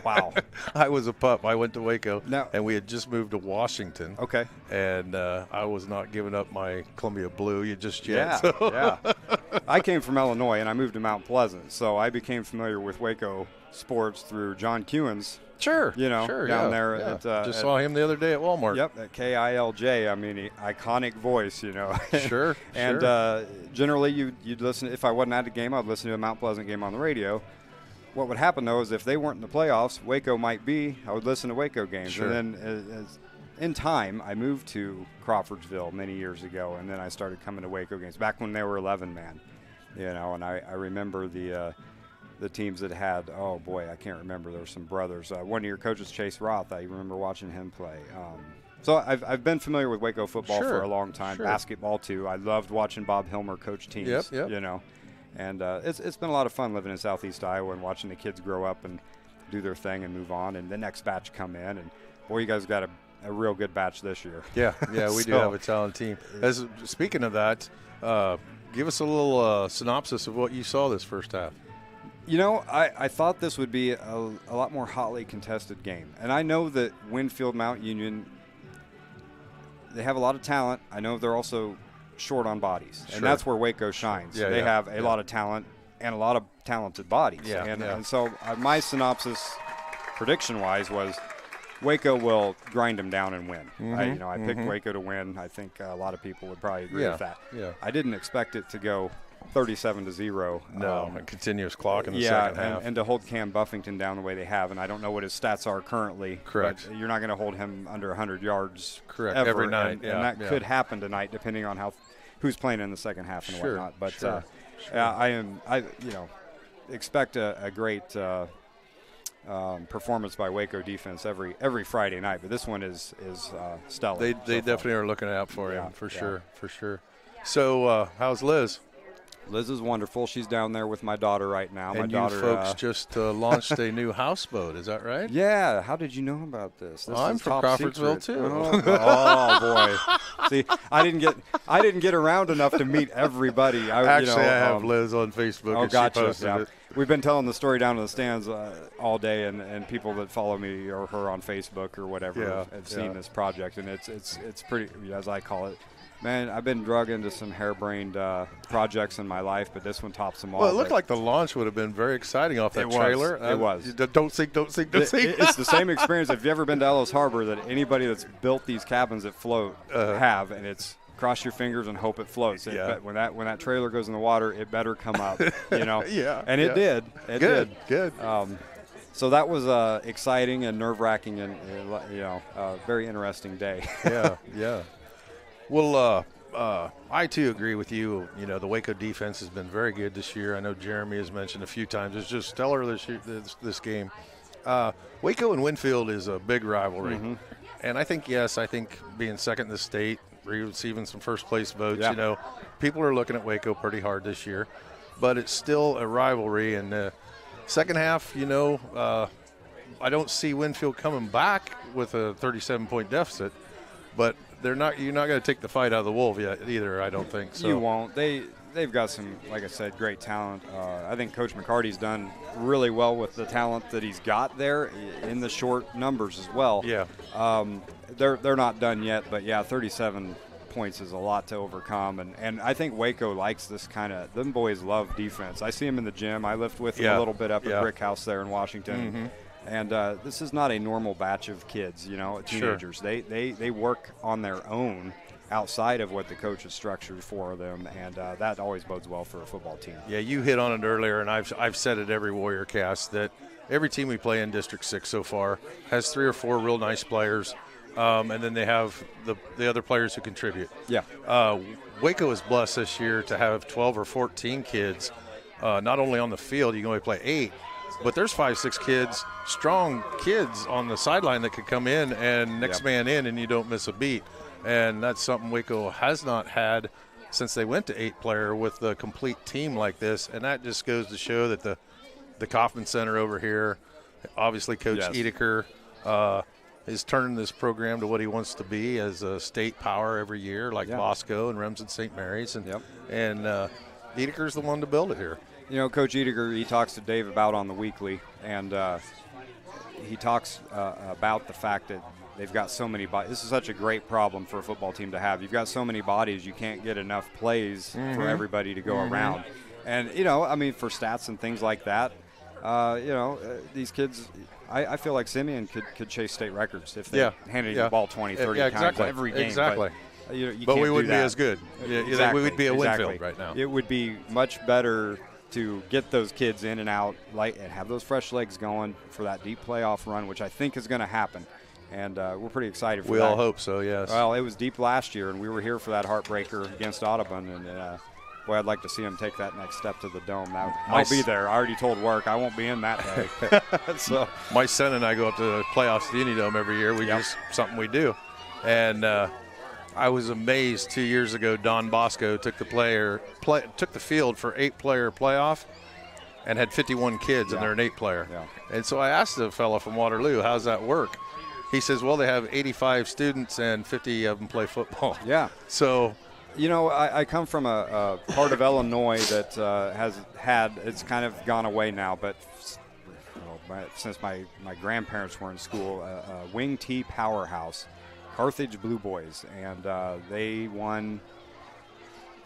Wow. I was a pup. I went to Waco, Now- and we had just moved to Washington. Okay. And I was not giving up my Columbia Blue just Yeah, yet. So. yeah. I came from Illinois, and I moved to Mount Pleasant, so I became familiar with WACO sports through John Kewen's. Sure. Sure, down there Yeah. at just saw him the other day at Walmart. Yep, at KILJ. I mean, iconic voice, Sure. And sure. Generally, you'd listen. If I wasn't at a game, I'd listen to a Mount Pleasant game on the radio. What would happen though is if they weren't in the playoffs, Waco might be. I would listen to Waco games, Sure. and then in time, I moved to Crawfordsville many years ago, and then I started coming to Waco games back when they were 11-man. And I remember the teams that had, oh boy, I can't remember. There were some brothers. One of your coaches, Chase Roth, I remember watching him play. So I've been familiar with Waco football Sure, for a long time. sure. Basketball too. I loved watching Bob Hilmer coach teams. Yep. And it's been a lot of fun living in Southeast Iowa and watching the kids grow up and do their thing and move on, and the next batch come in. And boy, you guys got a real good batch this year. Yeah, we do have a talented team. Speaking of that, give us a little synopsis of what you saw this first half. You know, I thought this would be a lot more hotly contested game. And I know that Winfield Mount Union, they have a lot of talent. I know they're also short on bodies. Sure. And that's where Waco shines. They have a lot of talent and a lot of talented bodies. And so my synopsis, prediction-wise, was Waco will grind them down and win. I picked Waco to win. I think a lot of people would probably agree with that. Yeah. I didn't expect it to go 37-0. No, a continuous clock in the second half. And to hold Cam Buffington down the way they have, and I don't know what his stats are currently. Correct. But you're not going to hold him under 100 yards. Correct. Ever. Every night. And that could happen tonight, depending on who's playing in the second half and whatnot. But I expect a great performance by Waco defense every Friday night. But this one is stellar. They definitely are looking out for him for sure. So how's Liz? Liz is wonderful. She's down there with my daughter right now. And my daughter, you folks just launched a new houseboat. Is that right? Yeah. How did you know about this? I'm from Crawfordsville too. Oh boy. See, I didn't get around enough to meet everybody. I have Liz on Facebook. Oh, and gotcha. She posted it. We've been telling the story down in the stands all day, and people that follow me or her on Facebook or whatever have seen this project, and it's pretty, as I call it. Man, I've been drug into some harebrained projects in my life, but this one tops them all. Well, it looked like the launch would have been very exciting off that trailer. It was. Don't sink. It's the same experience. If you've ever been to Ellis Harbor, that anybody that's built these cabins that float have, and it's cross your fingers and hope it floats. But when that trailer goes in the water, it better come up. And it did. It did. Good. So that was exciting and nerve-wracking, and very interesting day. Yeah. Well, I too agree with you. You know, the Waco defense has been very good this year. I know Jeremy has mentioned a few times. It's just stellar this game. Waco and Winfield is a big rivalry. And I think being second in the state, receiving some first place votes, people are looking at Waco pretty hard this year. But it's still a rivalry. And second half, I don't see Winfield coming back with a 37-point deficit. But you're not going to take the fight out of the wolf yet either, I don't think. So. You won't. They've got some, like I said, great talent. I think Coach McCarty's done really well with the talent that he's got there in the short numbers as well. Yeah. They're not done yet, but 37 points is a lot to overcome. And I think Waco likes this kind of – them boys love defense. I see them in the gym. I lift with them a little bit up at Brick House there in Washington. And this is not a normal batch of kids, teenagers. Sure. They work on their own outside of what the coach has structured for them, and that always bodes well for a football team. Yeah, you hit on it earlier, and I've said it every Warrior cast that every team we play in District 6 so far has 3 or 4 real nice players, and then they have the other players who contribute. Yeah. Waco is blessed this year to have 12 or 14 kids, not only on the field, you can only play 8, but there's 5-6 kids, strong kids on the sideline that could come in and next man in, and you don't miss a beat. And that's something Waco has not had since they went to 8-player with a complete team like this. And that just goes to show that the Kauffman Center over here, obviously Coach Edeker, is turning this program to what he wants to be as a state power every year, like Bosco and Remsen St. Mary's. And Edeker's the one to build it here. Coach Edeker, he talks to Dave about on the weekly, and he talks about the fact that they've got so many bodies. This is such a great problem for a football team to have. You've got so many bodies, you can't get enough plays for everybody to go around. And, for stats and things like that, these kids, I feel like Simeon could chase state records if they handed the ball 20, 30 times every game. Exactly. But we wouldn't be as good. Exactly. We would be a Winfield right now. It would be much better to get those kids in and out and have those fresh legs going for that deep playoff run, which I think is going to happen. And we're pretty excited for that. We all hope so, yes. Well, it was deep last year, and we were here for that heartbreaker against Audubon. And, boy, I'd like to see them take that next step to the Dome. I'll be there. I already told work I won't be in that day. So my son and I go up to the playoffs at the Unidome every year. Just something we do. And I was amazed 2 years ago Don Bosco took the field for 8-player playoff and had 51 kids, and they're an 8-player. Yeah. And so I asked the fellow from Waterloo, how's that work? He says, well, they have 85 students and 50 of them play football. Yeah. So, you know, I come from a part of Illinois that it's kind of gone away now, but since my grandparents were in school, Wing T powerhouse, Carthage Blue Boys, and they won,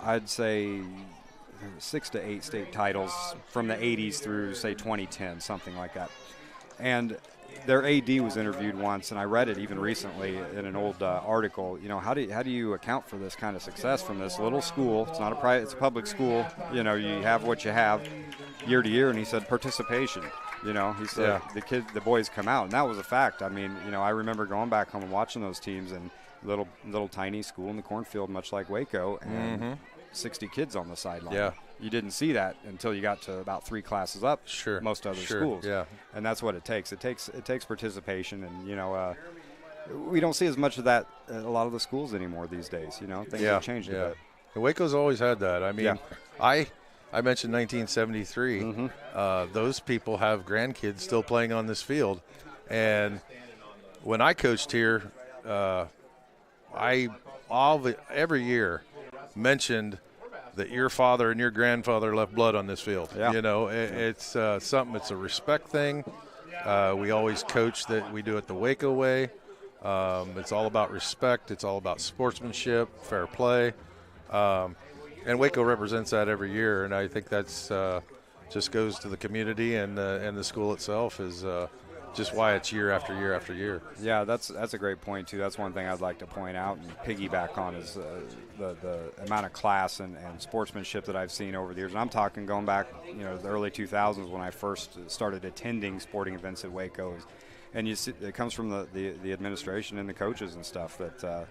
I'd say, 6 to 8 state titles from the 80s through, say, 2010, something like that. And their AD was interviewed once, and I read it even recently in an old article. You know, how do you account for this kind of success from this little school? It's not a private; it's a public school. You know, you have what you have year to year. And he said participation. You know, he said the boys come out, and that was a fact. I mean, you know, I remember going back home and watching those teams, and little tiny school in the cornfield, much like Waco, and 60 kids on the sideline. Yeah. You didn't see that until you got to about 3 classes up. Sure. Most other Sure. schools. Yeah. And that's what it takes. It takes participation, and you know, we don't see as much of that at a lot of the schools anymore these days. You know, things have changed a bit. And Waco's always had that. I mean, Yeah. I mentioned 1973. Those people have grandkids still playing on this field, and when I coached here, every year mentioned that your father and your grandfather left blood on this field. Yeah. You know, it's something. It's a respect thing. We always coach that we do it the Waco way. It's all about respect. It's all about sportsmanship, fair play, and Waco represents that every year. And I think that's just goes to the community and the school itself is just why it's year after year after year. Yeah, that's a great point too. That's one thing I'd like to point out and piggyback on is the amount of class and sportsmanship that I've seen over the years. And I'm talking going back, you know, the early 2000s when I first started attending sporting events at Waco, and you see, it comes from the administration and the coaches and stuff that.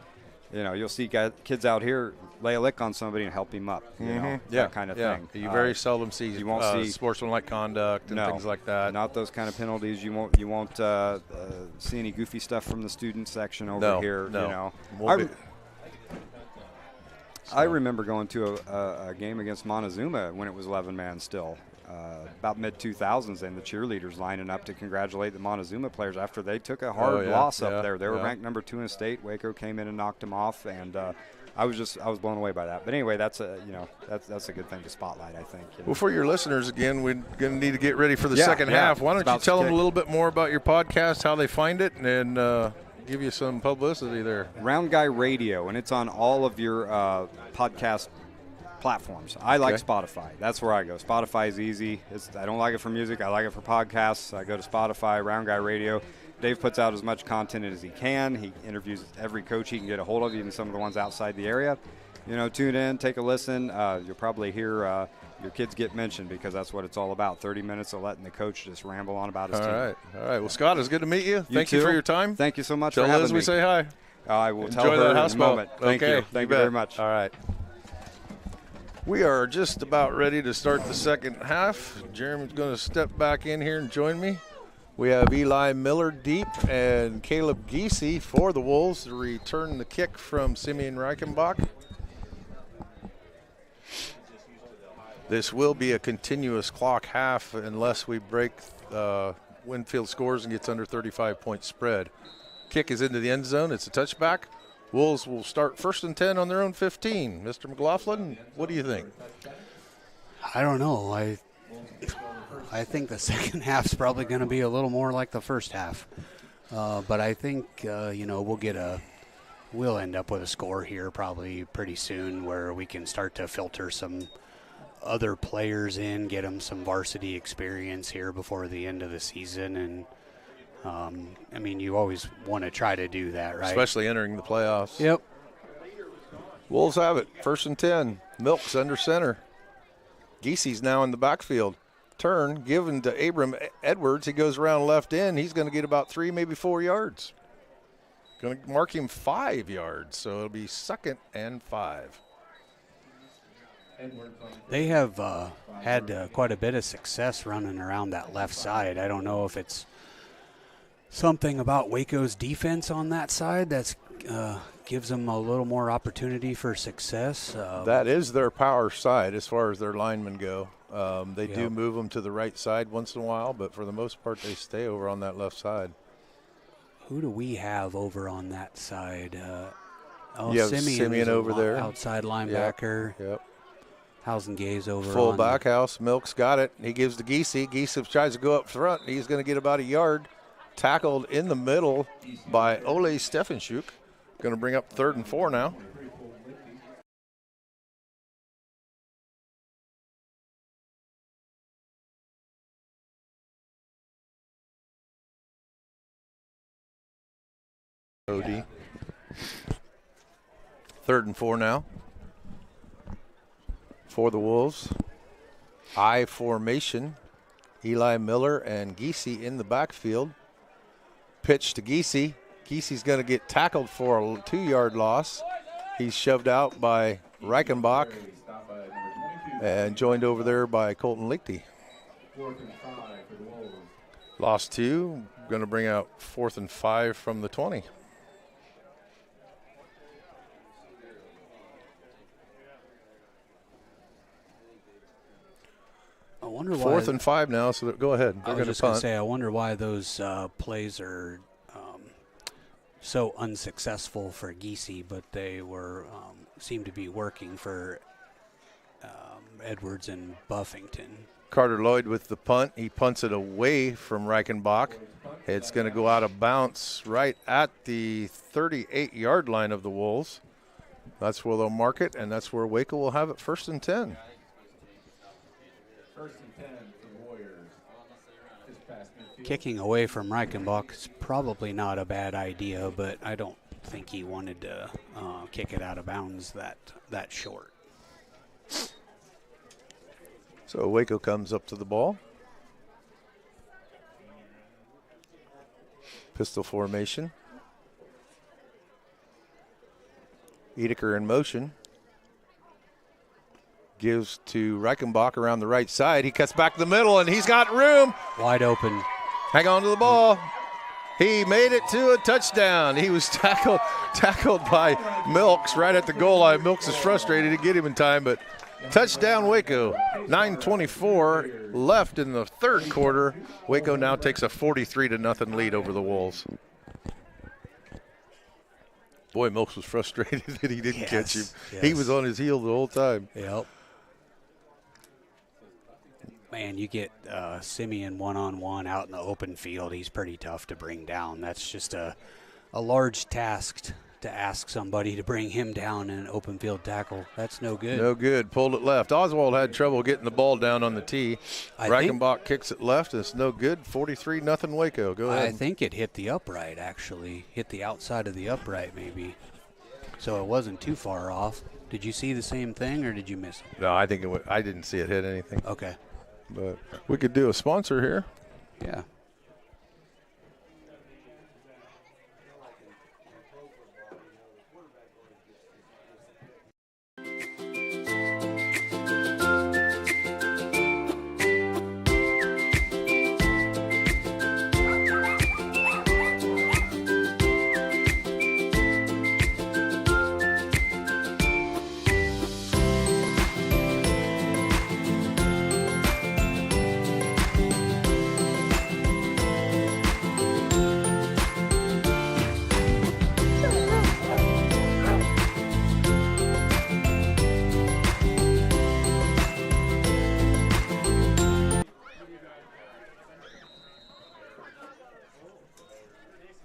You know, you'll see kids out here lay a lick on somebody and help him up. You know, that kind of thing. You very seldom see you won't see sportsmanlike conduct and things like that. Not those kind of penalties. You won't see any goofy stuff from the student section over here. No. You know, I remember going to a game against Montezuma when it was 11-man still. About mid-2000s, and the cheerleaders lining up to congratulate the Montezuma players after they took a hard loss up there. They were ranked number 2 in the state. Waco came in and knocked them off, and I was blown away by that. But anyway, that's a good thing to spotlight, I think. You know? Well, for your listeners, again, we're going to need to get ready for the second half. Why don't you tell them a little bit more about your podcast, how they find it, and give you some publicity there. Round Guy Radio, and it's on all of your podcast platforms. I like Spotify. That's where I go. Spotify is easy. I don't like it for music. I like it for podcasts. I go to Spotify, Round Guy Radio. Dave puts out as much content as he can. He interviews every coach he can get a hold of, even some of the ones outside the area. You know, tune in, take a listen. You'll probably hear your kids get mentioned because that's what it's all about. 30 minutes of letting the coach just ramble on about his team. All right. Well, Scott, it's good to meet you. Thank you for your time. Thank you so much for having Liz me. we say hi. I will Enjoy tell her that house in a moment. Thank Okay, you. Thank you very much. All right. We are just about ready to start the second half. Jeremy's going to step back in here and join me. We have Eli Miller deep and Caleb Giese for the Wolves to return the kick from Simeon Reichenbach. This will be a continuous clock half unless we break Winfield scores and gets under 35-point spread. Kick is into the end zone. It's a touchback. Wolves will start 1st and 10 on their own 15. Mr. McLaughlin, what do you think? I don't know. I think the second half's probably going to be a little more like the first half. But I think, we'll end up with a score here probably pretty soon where we can start to filter some other players in, get them some varsity experience here before the end of the season. And, you always want to try to do that, right? Especially entering the playoffs. Yep. Wolves have it. 1st and 10. Milks under center. Giese's now in the backfield. Turn given to Abram Edwards. He goes around left end. He's going to get about 3, maybe 4 yards. Going to mark him 5 yards. So it'll be 2nd and 5. They have had quite a bit of success running around that left side. I don't know if it's something about Waco's defense on that side that's gives them a little more opportunity for success. That is their power side as far as their linemen go. They do move them to the right side once in a while, but for the most part they stay over on that left side. Who do we have over on that side? You have Simeon Simeon is a over there. outside linebacker. Yep. Hausengay's over Full on back house. Milk's got it. He gives to Giese. Giese tries to go up front. He's going to get about a yard. Tackled in the middle by Ole Stefanschuk. Going to bring up 3rd and 4 now. OD. 3rd and 4 now for the Wolves. I formation. Eli Miller and Giese in the backfield. Pitch to Giese. Giese's going to get tackled for a 2-yard loss. He's shoved out by Reichenbach and joined over there by Colton Lichty. 4th and 5 for the Wolves. Lost 2. Going to bring out 4th and 5 from the 20. I wonder why. 4th and 5 now, so go ahead. I was just going to say, I wonder why those plays are so unsuccessful for Giese, but they were seem to be working for Edwards and Buffington. Carter Lloyd with the punt. He punts it away from Reichenbach. It's going to go out of bounds right at the 38-yard line of the Wolves. That's where they'll mark it, and that's where WACO will have it 1st and 10. 1st and 10 for the Warriors. Just past midfield. Kicking away from Reichenbach is probably not a bad idea, but I don't think he wanted to kick it out of bounds that short. So WACO comes up to the ball. Pistol formation. Edeker in motion. Gives to Reichenbach around the right side. He cuts back the middle, and he's got room. Wide open. Hang on to the ball. He made it to a touchdown. He was tackled by Milks right at the goal line. Milks is frustrated to get him in time, but touchdown WACO. 9:24 left in the 3rd quarter. WACO now takes a 43-0 lead over the Wolves. Boy, Milks was frustrated that he didn't catch him. Yes. He was on his heel the whole time. Yep. Man, you get Simeon one-on-one out in the open field. He's pretty tough to bring down. That's just a large task to ask somebody to bring him down in an open field tackle. That's no good. No good. Pulled it left. Oswald had trouble getting the ball down on the tee. Reichenbach kicks it left. It's no good. 43-0 WACO. Go ahead. I think it hit the upright, actually. Hit the outside of the upright, maybe. So it wasn't too far off. Did you see the same thing, or did you miss it? No, I think I didn't see it hit anything. Okay. But we could do a sponsor here. Yeah.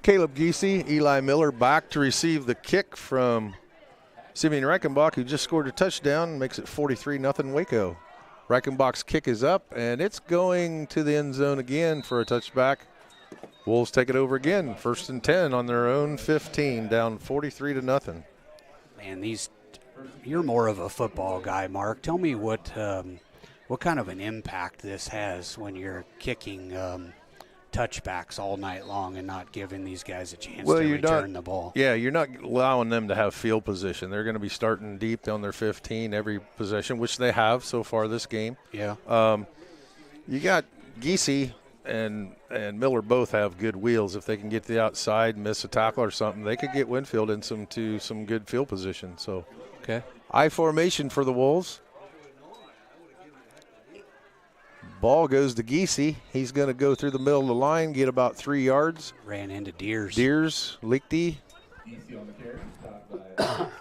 Caleb Giese, Eli Miller back to receive the kick from Simeon Reichenbach, who just scored a touchdown, makes it 43-0 WACO. Reichenbach's kick is up, and it's going to the end zone again for a touchback. Wolves take it over again, 1st and 10 on their own 15, down 43-0. Man, you're more of a football guy, Mark. Tell me what kind of an impact this has when you're kicking touchbacks all night long and not giving these guys a chance to return the ball. Yeah, you're not allowing them to have field position. They're going to be starting deep on their 15 every possession, which they have so far this game. Yeah. You got Giese and Miller both have good wheels. If they can get to the outside and miss a tackle or something, they could get Winfield into some good field position. So, okay. I formation for the Wolves. Ball goes to Giese. He's going to go through the middle of the line, get about 3 yards. Ran into Deers. Lichty. Easy on the carry, stopped by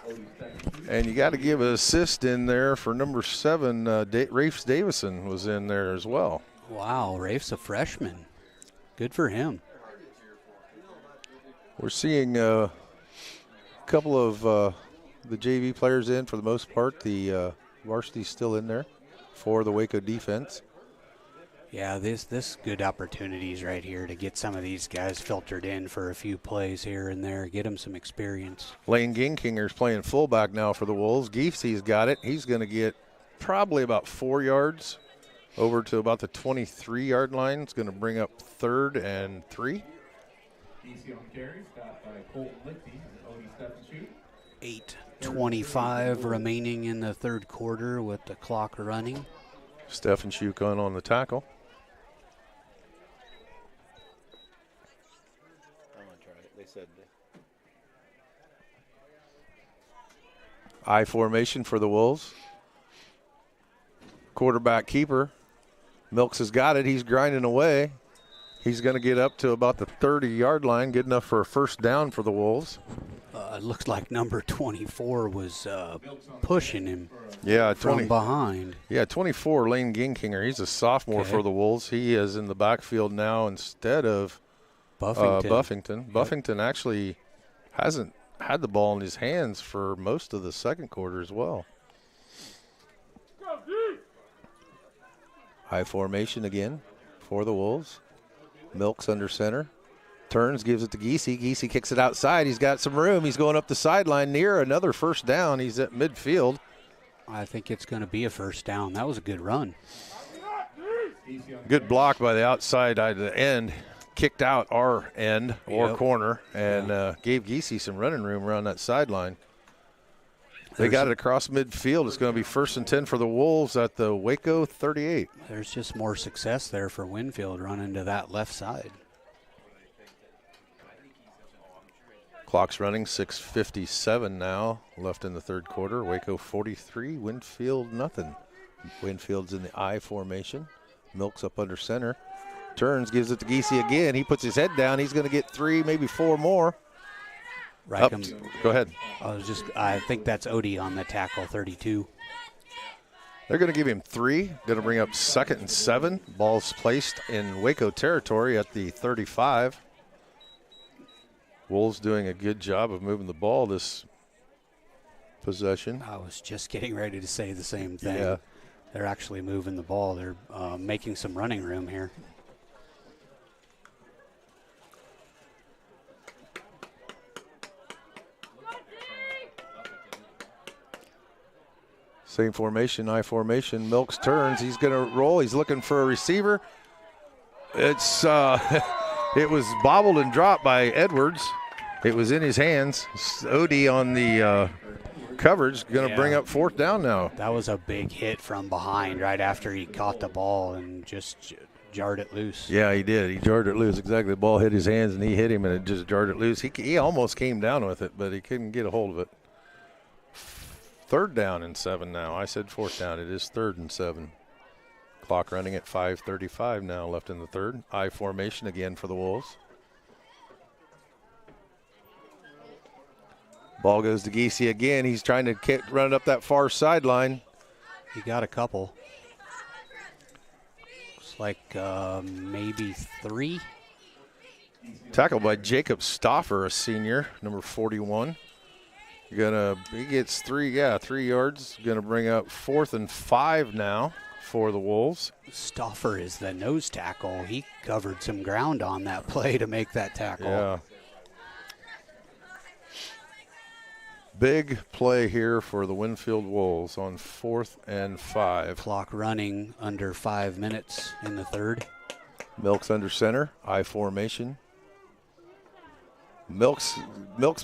Odie Steckenshooter. And you got to give an assist in there for number 7. Rafes Davison was in there as well. Wow, Rafe's a freshman. Good for him. We're seeing a couple of the JV players in for the most part. The varsity's still in there for the Waco defense. Yeah, this good opportunities right here to get some of these guys filtered in for a few plays here and there, get them some experience. Lane Ginkinger's playing fullback now for the Wolves. Giefsey's got it. He's going to get probably about 4 yards over to about the 23-yard line. It's going to bring up 3rd and 3. Easy on the carry, stopped by Colton Lichty and Odie Steckenshooter. 8:25 remaining in the third quarter with the clock running. Stefan Shukon on the tackle. I'm gonna try it. They said I formation for the Wolves. Quarterback keeper. Milks has got it. He's grinding away. He's going to get up to about the 30-yard line, good enough for a first down for the Wolves. It looks like number 24 was pushing him from behind. Yeah, 24, Lane Ginkinger. He's a sophomore for the Wolves. He is in the backfield now instead of Buffington. Yep. Buffington actually hasn't had the ball in his hands for most of the second quarter as well. High formation again for the Wolves. Milks under center. Turns, gives it to Giese. Giese kicks it outside. He's got some room. He's going up the sideline near another first down. He's at midfield. I think it's going to be a first down. That was a good run. Good block by the outside at the end. Kicked out our end or corner and gave Giese some running room around that sideline. They got it across midfield. It's going to be 1st and 10 for the Wolves at the Waco 38. There's just more success there for Winfield running to that left side. Clock's running, 6:57 now left in the third quarter. Waco 43, Winfield nothing. Winfield's in the I formation. Milks up under center. Turns, gives it to Giese again. He puts his head down. He's going to get 3, maybe 4 more. Go ahead. I think that's Odie on the tackle, 32. They're going to give him 3. Going to bring up 2nd and 7. Ball's placed in Waco territory at the 35. Wolves doing a good job of moving the ball this possession. I was just getting ready to say the same thing. Yeah. They're actually moving the ball. They're making some running room here. Same formation, I formation. Milks turns. He's going to roll. He's looking for a receiver. It's it was bobbled and dropped by Edwards. It was in his hands. Odie on the coverage, going to bring up 4th down now. That was a big hit from behind right after he caught the ball and just jarred it loose. Yeah, he did. He jarred it loose. Exactly. The ball hit his hands and he hit him and it just jarred it loose. He almost came down with it, but he couldn't get a hold of it. 3rd down and 7 now. I said 4th down. It is 3rd and 7. Clock running at 5:35 now left in the third. I formation again for the Wolves. Ball goes to Giese again. He's trying to run it up that far sideline. He got a couple. Looks like maybe 3. Tackled by Jacob Stoffer, a senior, number 41. He gets 3 yards. Gonna bring up 4th and 5 now for the Wolves. Stoffer is the nose tackle. He covered some ground on that play to make that tackle. Yeah. Big play here for the Winfield Wolves on 4th and 5. Clock running under 5 minutes in the third. Milks under center, I formation. Milks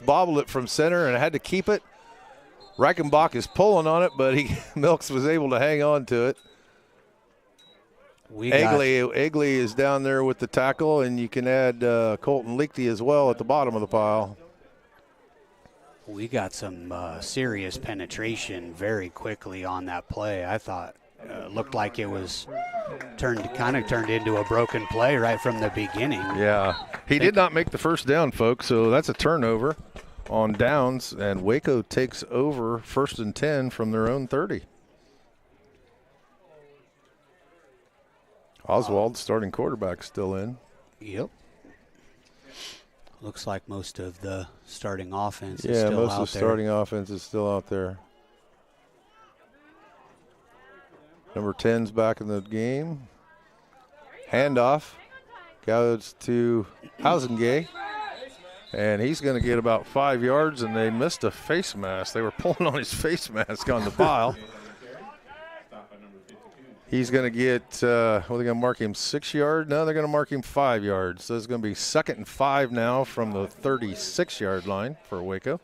bobbled it from center and had to keep it. Reichenbach is pulling on it, but Milks was able to hang on to it. Egley is down there with the tackle, and you can add Colton Lichty as well at the bottom of the pile. We got some serious penetration very quickly on that play. I thought looked like it was kind of turned into a broken play right from the beginning. Yeah. He did not make the first down, folks, so that's a turnover on downs, and Waco takes over 1st and 10 from their own 30. Oswald, starting quarterback, still in. Yep. Looks like most of the starting offense is Yeah, still most out of the there. starting offense is still out there. Number 10's back in the game. Handoff goes to Housengay, and he's going to get about 5 yards, and they missed a face mask. They were pulling on his face mask on the pile. He's going to get, what are they going to mark him, 6 yards? No, they're going to mark him 5 yards. So it's going to be 2nd and 5 now from the 36-yard line for Waco.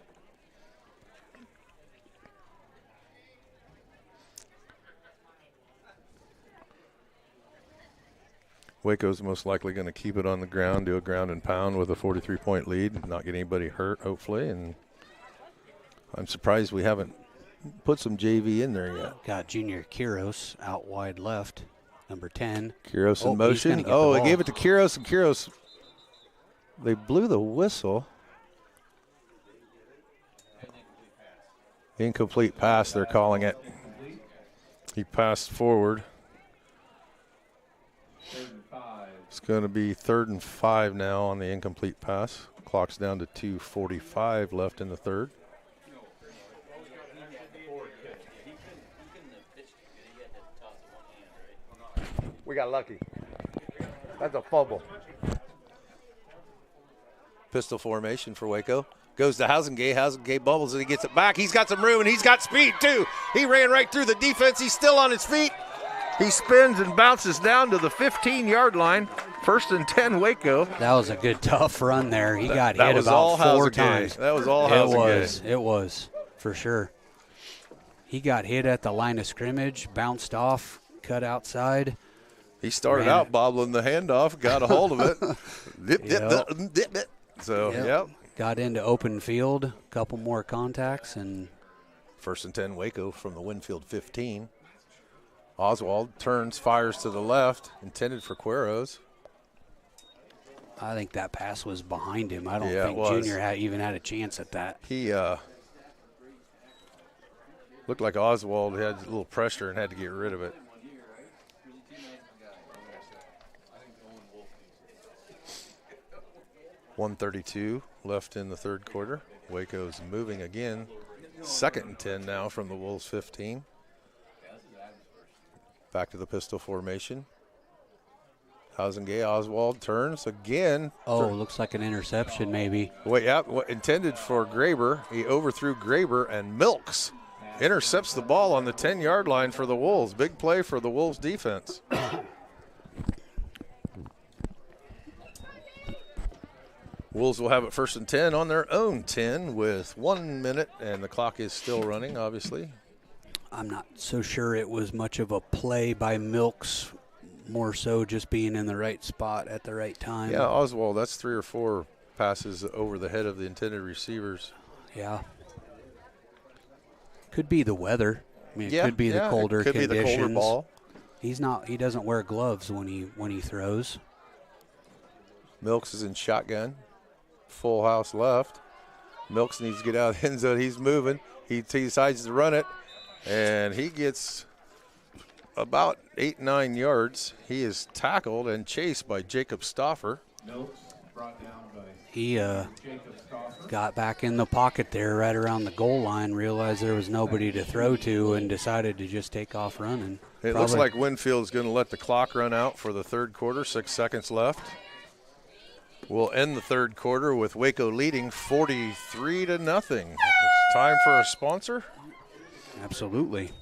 Waco's most likely going to keep it on the ground, do a ground and pound with a 43-point lead, not get anybody hurt, hopefully. And I'm surprised we haven't put some JV in there yet. Got Junior Kiros out wide left, number 10. Kiros in he's motion. gonna get the Oh, they ball. gave it to Kiros, and Kiros, they blew the whistle. Incomplete pass, they're calling it. He passed forward. It's going to be 3rd and 5 now on the incomplete pass. Clock's down to 2:45 left in the third. We got lucky. That's a fumble. Pistol formation for Waco. Goes to Housengay. Housengay bubbles and he gets it back. He's got some room and he's got speed too. He ran right through the defense. He's still on his feet. He spins and bounces down to the 15-yard line. 1st and 10 Waco. That was a good tough run there. He got that hit was about all 4 Housengay. times. That was all It Housengay. It was, for sure. He got hit at the line of scrimmage, bounced off, cut outside. He started out bobbling the handoff, got a hold of it. Yep. So, yep. Got into open field, a couple more contacts, and 1st and 10 Waco from the Winfield 15. Oswald turns, fires to the left, intended for Quiros. I think that pass was behind him. I don't Yeah, think it was. Junior even had a chance at that. He looked like Oswald had a little pressure and had to get rid of it. .132 left in the third quarter. Waco's moving again. 2nd and 10 now from the Wolves 15. Back to the pistol formation. Housengay, Oswald turns again. Oh, looks like an interception maybe. Wait, yeah, intended for Graber. He overthrew Graber and Milks intercepts the ball on the 10-yard line for the Wolves. Big play for the Wolves defense. Wolves will have it 1st and 10 on their own 10 with 1 minute, and the clock is still running, obviously. I'm not so sure it was much of a play by Milks, more so just being in the right spot at the right time. Yeah, Oswald, that's 3 or 4 passes over the head of the intended receivers. Yeah. Could be the weather. I mean, it Yeah, could be the yeah, it colder could be the conditions. colder ball. He doesn't wear gloves when he throws. Milks is in shotgun. Full house left. Milks needs to get out of the end zone. He's moving. He decides to run it, and he gets about 8-9 yards. He is tackled and chased by Jacob Stoffer. He got back in the pocket there right around the goal line, realized there was nobody to throw to, and decided to just take off running. It looks like Winfield is going to let the clock run out for the third quarter. 6 seconds left. We'll end the third quarter with Waco leading 43-0. It's time for a sponsor. Absolutely.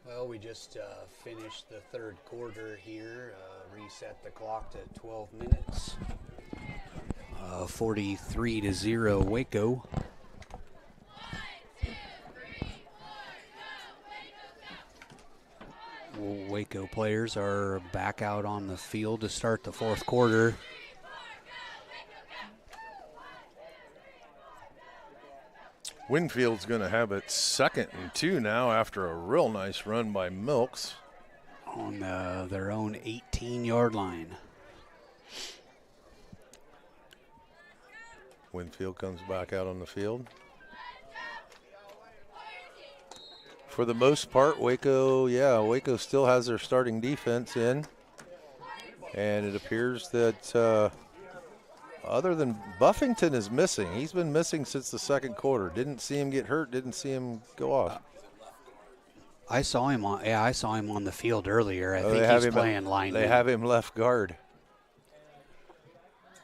Well, we just finished the third quarter here. Reset the clock to 12 minutes. 43-0 Waco. Waco players are back out on the field to start the fourth quarter. Winfield's going to have it 2nd and 2 now after a real nice run by Milks. On their own 18-yard line. Winfield comes back out on the field. For the most part, Waco still has their starting defense in. And it appears that other than Buffington is missing. He's been missing since the second quarter. Didn't see him get hurt, didn't see him go off. I saw him on the field earlier. I think he's playing lineman. They have him left guard.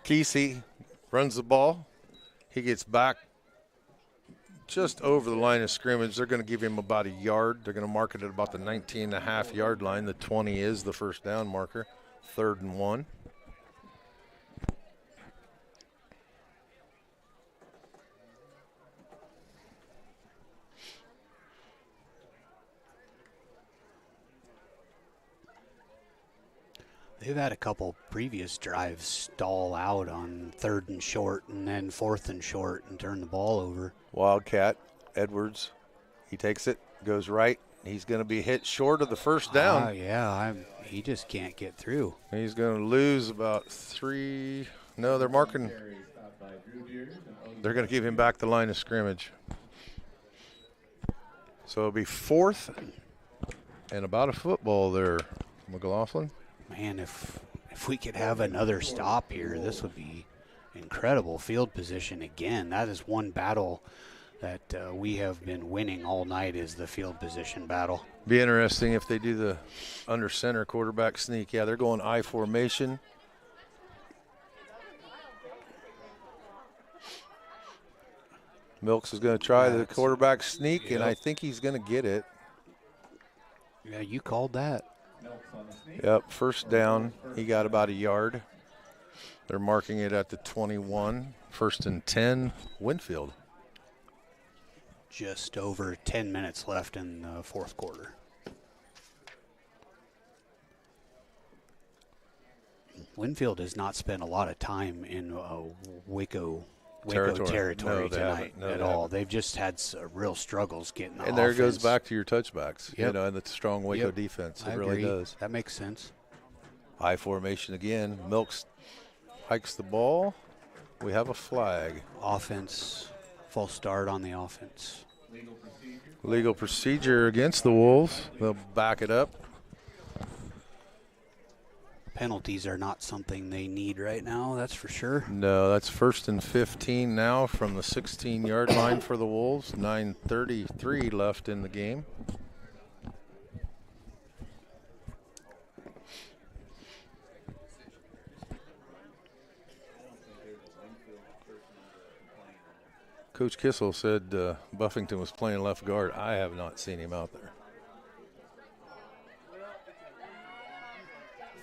Kesey runs the ball. He gets back just over the line of scrimmage. They're going to give him about a yard. They're going to mark it at about the 19.5-yard line. The 20 is the first down marker. 3rd and 1. They've had a couple previous drives stall out on 3rd and short and then 4th and short and turn the ball over. Wildcat, Edwards, he takes it, goes right. He's going to be hit short of the first down. He just can't get through. He's going to lose about 3. No, they're marking. They're going to give him back the line of scrimmage. So it'll be 4th and about a football there, McLaughlin. Man, if we could have another stop here, this would be incredible field position again. That is one battle that we have been winning all night, is the field position battle. Be interesting if they do the under center quarterback sneak. Yeah, they're going I formation. Milks is going to try the quarterback sneak, and I think he's going to get it. Yeah, you called that. Yep, first down. He got about a yard. They're marking it at the 21. 1st and 10, Winfield. Just over 10 minutes left in the fourth quarter. Winfield has not spent a lot of time in Waco territory tonight at all. They've just had real struggles getting the And there offense. goes back to your touchbacks, Yep. and the strong Waco defense. It really does. That makes sense. I formation again. Milks hikes the ball. We have a flag. Offense, false start on the offense. Legal procedure against the Wolves. They'll back it up. Penalties are not something they need right now, that's for sure. No, that's 1st and 15 now from the 16-yard line for the Wolves. 9:33 left in the game. Coach Kissel said Buffington was playing left guard. I have not seen him out there.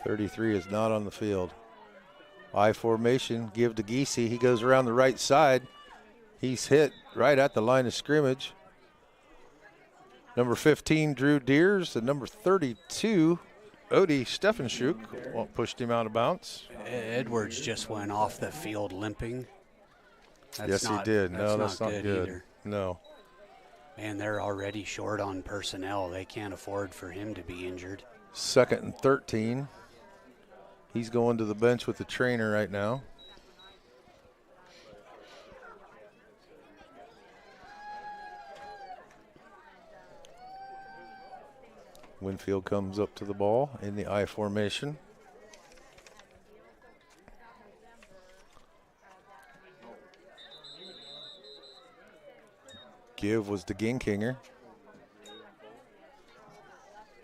33 is not on the field. I formation, give to Giese. He goes around the right side. He's hit right at the line of scrimmage. Number 15, Drew Deers, and number 32, Odie Steffenschuk, pushed him out of bounds. Edwards just went off the field limping. Yes, he did. No, that's not good. Either. No. Man, they're already short on personnel. They can't afford for him to be injured. 2nd and 13. He's going to the bench with the trainer right now. Winfield comes up to the ball in the I formation. Give was to Ginkinger.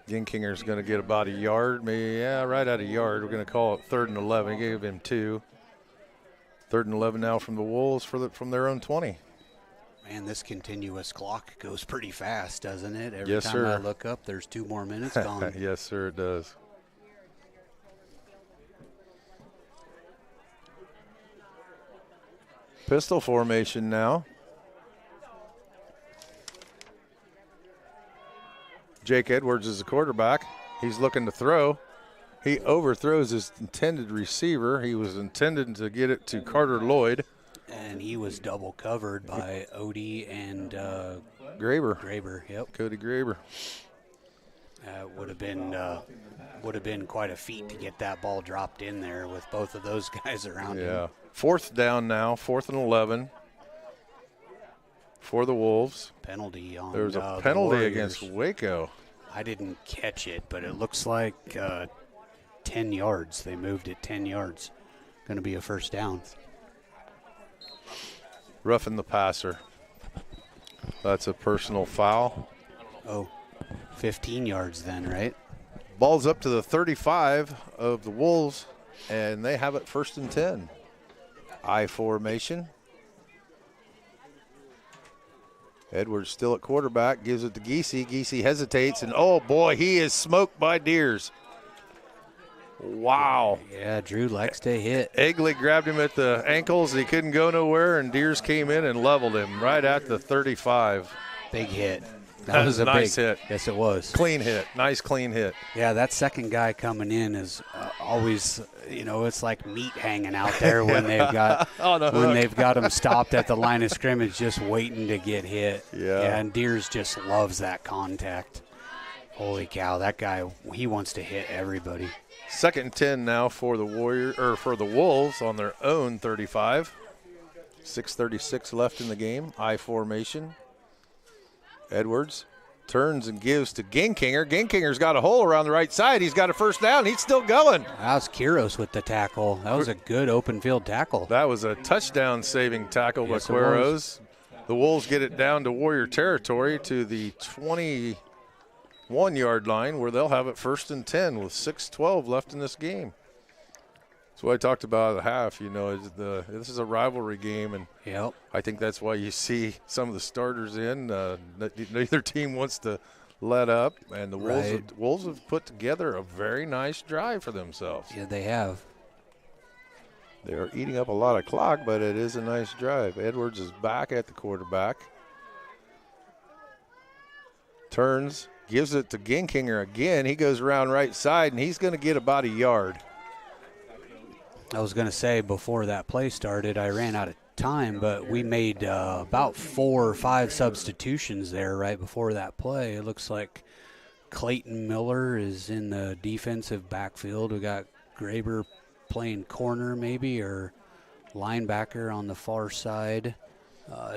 Ginkinger's going to get about a yard, maybe, right at a yard. We're going to call it 3rd and 11. Gave him 2. 3rd and 11 now from the Wolves from their own 20. Man, this continuous clock goes pretty fast, doesn't it? Every Yes, time sir. I look up, there's 2 more minutes gone. Yes, sir, it does. Pistol formation now. Jake Edwards is the quarterback. He's looking to throw. He overthrows his intended receiver. He was intended to get it to Carter Lloyd. And he was double covered by Odie and Graber. Graber. Yep. Cody Graber. Would have been quite a feat to get that ball dropped in there with both of those guys around him. Yeah. 4th down now, 4th and 11 for the Wolves. Penalty on There's a the penalty Warriors. against Waco. I didn't catch it, but it looks like 10 yards. They moved it 10 yards. Going to be a first down. Roughing the passer. That's a personal foul. Oh, 15 yards then, right? Ball's up to the 35 of the Wolves, and they have it 1st and 10. I formation. Edwards still at quarterback, gives it to Giese. Giese hesitates, and oh boy, he is smoked by Deers. Wow. Yeah, Drew likes to hit. Egley grabbed him at the ankles. He couldn't go nowhere, and Deers came in and leveled him right at the 35. Big hit. That was a nice big hit. Yes, it was. Clean hit. Nice clean hit. Yeah, that second guy coming in is always, it's like meat hanging out there when they've got they've got him stopped at the line of scrimmage, just waiting to get hit. Yeah. And Deers just loves that contact. Holy cow, that guy, he wants to hit everybody. 2nd and 10 now for the Wolves on their own 35. 6:36 left in the game. I formation. Edwards turns and gives to Ginkinger. Ginkinger's got a hole around the right side. He's got a first down. He's still going. That was Quiros with the tackle. That was a good open field tackle. That was a touchdown saving tackle Yes, by it Quiros. The Wolves get it down to Warrior territory to the 21-yard line where they'll have it 1st and 10 with 6:12 left in this game. That's what I talked about at the half. This is a rivalry game, and Yep. I think that's why you see some of the starters in. Neither team wants to let up, and the Wolves have put together a very nice drive for themselves. Yeah, they have. They're eating up a lot of clock, but it is a nice drive. Edwards is back at the quarterback. Turns, gives it to Ginkinger again. He goes around right side, and he's going to get about a yard. I was going to say before that play started, I ran out of time, but we made about 4 or 5 substitutions there right before that play. It looks like Clayton Miller is in the defensive backfield. We got Graber playing corner maybe, or linebacker on the far side.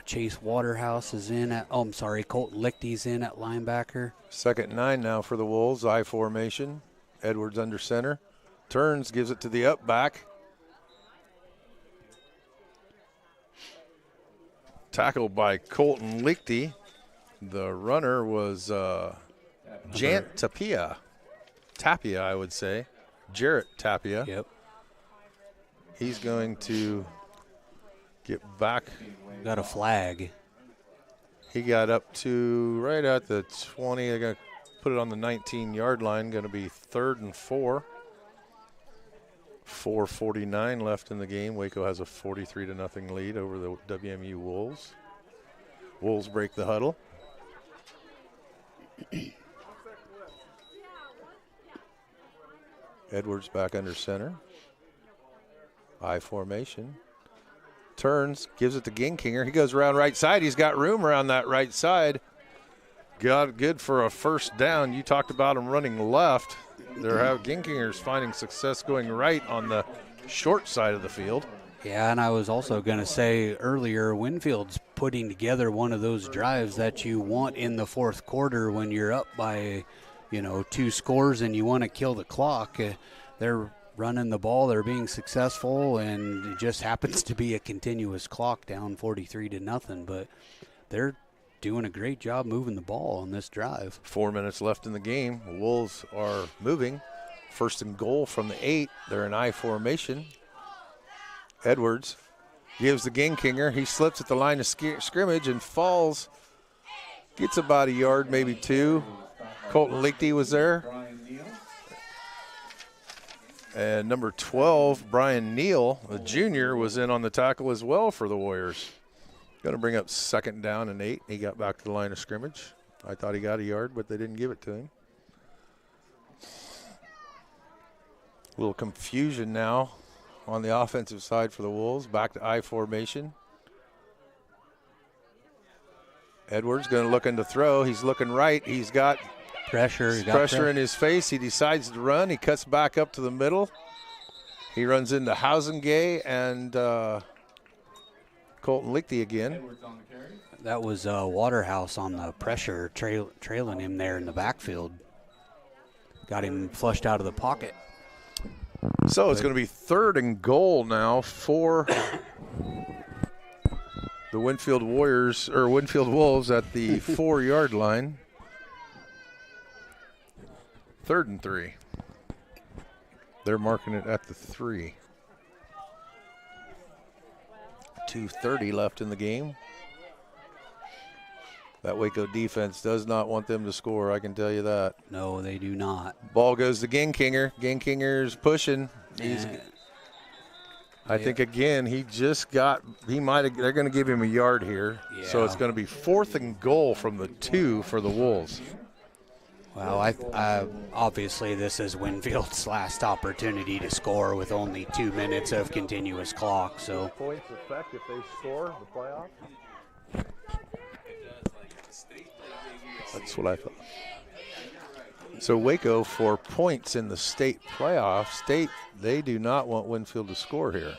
Chase Waterhouse is in at, Colton Lichty's in at linebacker. 2nd and 9 now for the Wolves. I formation. Edwards under center. Turns, gives it to the up back. Tackled by Colton Lichty. The runner was Jant Tapia. Tapia, I would say. Jarrett Tapia. Yep. He's going to get back. Got a flag. He got up to right at the 20. They're going to put it on the 19-yard line. Going to be 3rd and 4. 4:49 left in the game. Waco has a 43-0 lead over the WMU Wolves. Wolves break the huddle. Edwards back under center. I formation. Turns, gives it to Ginkinger. He goes around right side. He's got room around that right side. Got good for a first down. You talked about him running left. Ginkinger's finding success going right on the short side of the field. Yeah, and I was also going to say earlier, Winfield's putting together one of those drives that you want in the fourth quarter when you're up by, 2 scores and you want to kill the clock. They're running the ball, they're being successful, and it just happens to be a continuous clock down 43-0, but they're doing a great job moving the ball on this drive. 4 minutes left in the game. The Wolves are moving. 1st and goal from the 8. They're in I formation. Edwards gives the Ginkinger. He slips at the line of scrimmage and falls. Gets about a yard, maybe 2. Colton Lichty was there. And number 12, Brian Neal, the junior, was in on the tackle as well for the Warriors. Going to bring up 2nd down and 8. He got back to the line of scrimmage. I thought he got a yard, but they didn't give it to him. A little confusion now on the offensive side for the Wolves. Back to I formation. Edwards going to look to throw. He's looking right. He's got pressure in his face. He decides to run. He cuts back up to the middle. He runs into Hausengay and Colton Lichty again. That was Waterhouse on the pressure, trailing him there in the backfield. Got him flushed out of the pocket. So it's going to be 3rd and goal now for the Winfield Warriors, or Winfield Wolves, at the 4-yard line. 3rd and 3. They're marking it at the 3. 2:30 left in the game. That Waco defense does not want them to score, I can tell you that. No, they do not. Ball goes to Ginkinger. Ginkinger's pushing. I think, again, they're going to give him a yard here. Yeah. So it's going to be 4th and goal from the 2 for the Wolves. Well, obviously this is Winfield's last opportunity to score with only 2 minutes of continuous clock. So points effect if they score the playoff. That's what I thought. So Waco for points in the state playoff. State, they do not want Winfield to score here.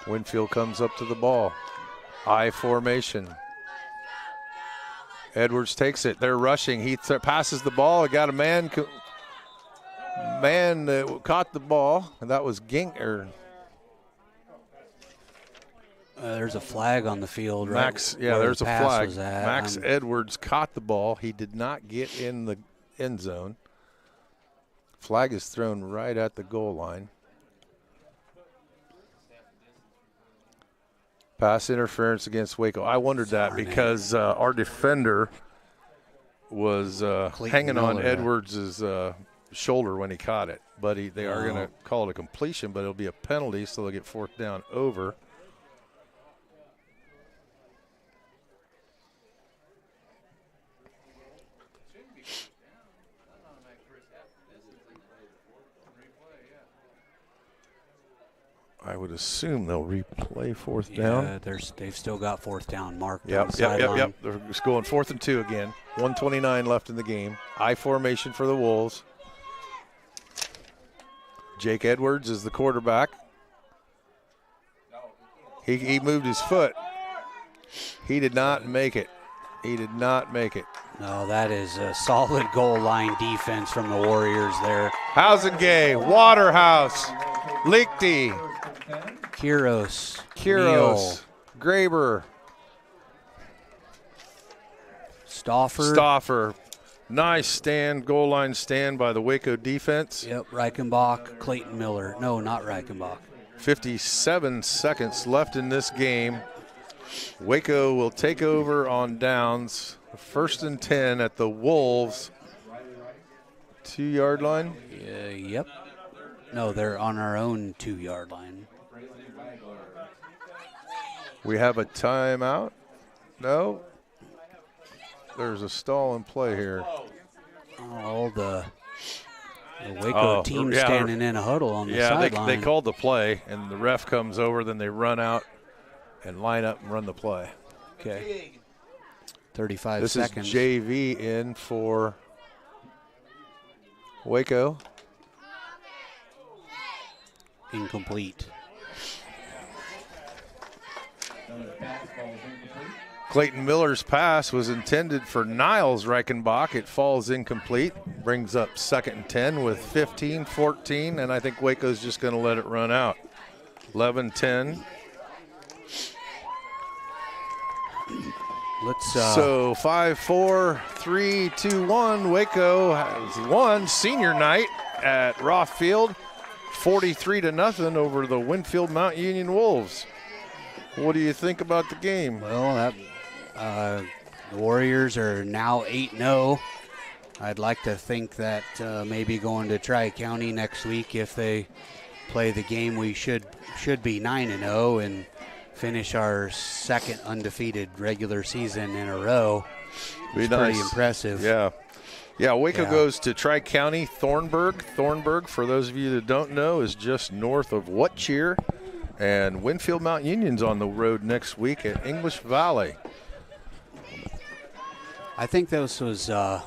Winfield comes up to the ball. I formation. Edwards takes it. They're rushing. He passes the ball. Got a man that caught the ball, and that was Ginkinger. There's a flag on the field, right? Max, yeah, there's a flag. Max Edwards caught the ball. He did not get in the end zone. Flag is thrown right at the goal line. Pass interference against Waco. I wondered that because our defender was hanging on Edwards' shoulder when he caught it. But they are going to call it a completion, but it'll be a penalty, so they'll get 4th down over. I would assume they'll replay 4th down. Yeah, they've still got 4th down marked. Yep. They're just going 4th and 2 again. 1:29 left in the game. I formation for the Wolves. Jake Edwards is the quarterback. He moved his foot. He did not make it. No, that is a solid goal line defense from the Warriors there. Hausengay, Waterhouse, Lichty, Kiros, Graber, Stauffer. Nice stand, goal line stand by the Waco defense. Yep, Reichenbach, Clayton Miller. No, not Reichenbach. 57 seconds left in this game. Waco will take over on downs. 1st and 10 at the Wolves 2-yard line. Yep. No, they're on our own 2-yard line. We have a timeout. No. There's a stall in play here. Oh, the Waco team standing in a huddle on the sideline. They called the play, and the ref comes over. Then they run out and line up and run the play. Okay. 35 this seconds. This is JV in for Waco. Incomplete. Clayton Miller's pass was intended for Niles Reichenbach. It falls incomplete. Brings up 2nd and 10 with 15-14, and I think Waco's just going to let it run out. 11-10. So 5-4, 3-2-1. Waco has won senior night at Roth Field. 43-0 over the Winfield Mount Union Wolves. What do you think about the game? Well, the Warriors are now 8-0. I'd like to think that maybe going to Tri-County next week, if they play the game, we should be 9-0 and finish our second undefeated regular season in a row. It's pretty impressive. Yeah. Yeah, Waco goes to Tri-County, Thornburg. Thornburg, for those of you that don't know, is just north of Whatcheer. And Winfield Mount Union's on the road next week at English Valley. I think this was a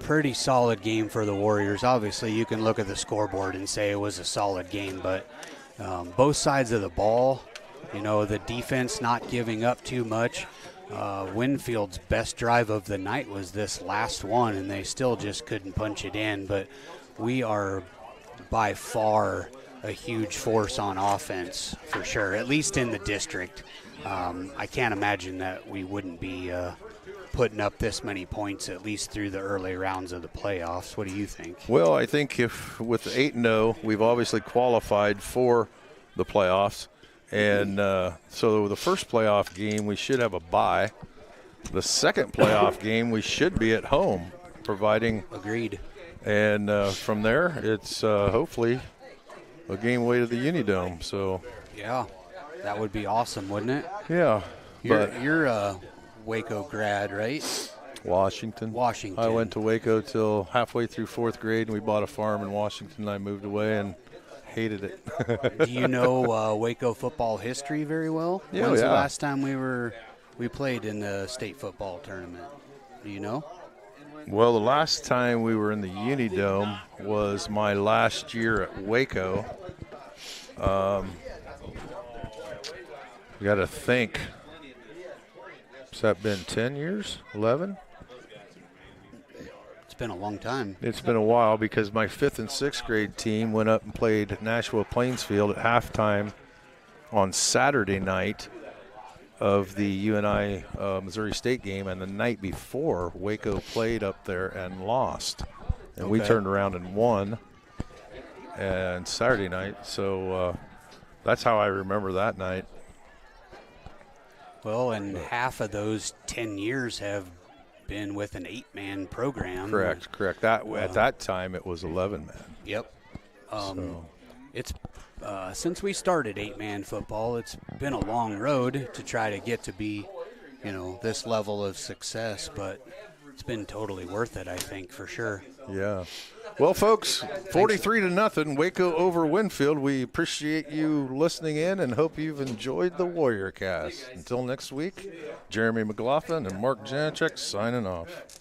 pretty solid game for the Warriors. Obviously, you can look at the scoreboard and say it was a solid game, but both sides of the ball, the defense not giving up too much. Winfield's best drive of the night was this last one, and they still just couldn't punch it in. But we are by far a huge force on offense for sure, at least in the district. I can't imagine that we wouldn't be putting up this many points at least through the early rounds of the playoffs. What do you think? Well, I think if with 8-0, we've obviously qualified for the playoffs. And so the first playoff game, we should have a bye. The second playoff game, we should be at home, providing. Agreed. And from there, it's hopefully a game away to the Unidome. So. Yeah, that would be awesome, wouldn't it? Yeah. You're a Waco grad, right? Washington. I went to Waco till halfway through 4th grade, and we bought a farm in Washington. I moved away and hated it. Do you know Waco football history very well? Yeah, When's the last time we played in the state football tournament? Do you know? Well, the last time we were in the Unidome was my last year at Waco. You got to think. Has that been 10 years? 11? It's been a long time. It's been a while because my 5th and 6th grade team went up and played Nashua Plainsfield at halftime on Saturday night of the UNI Missouri State game, and the night before Waco played up there and lost, and we turned around and won and Saturday night. So that's how I remember that night. Well, and half of those 10 years have been with an 8-man program. Correct. At that time, it was 11-man. Yep. It's since we started 8-man football, it's been a long road to try to get to be, this level of success, but it's been totally worth it, I think, for sure. Yeah. Well, folks, 43-0, Waco over Winfield. We appreciate you listening in and hope you've enjoyed the Warrior Cast. Until next week, Jeremy McLaughlin and Mark Janachek signing off.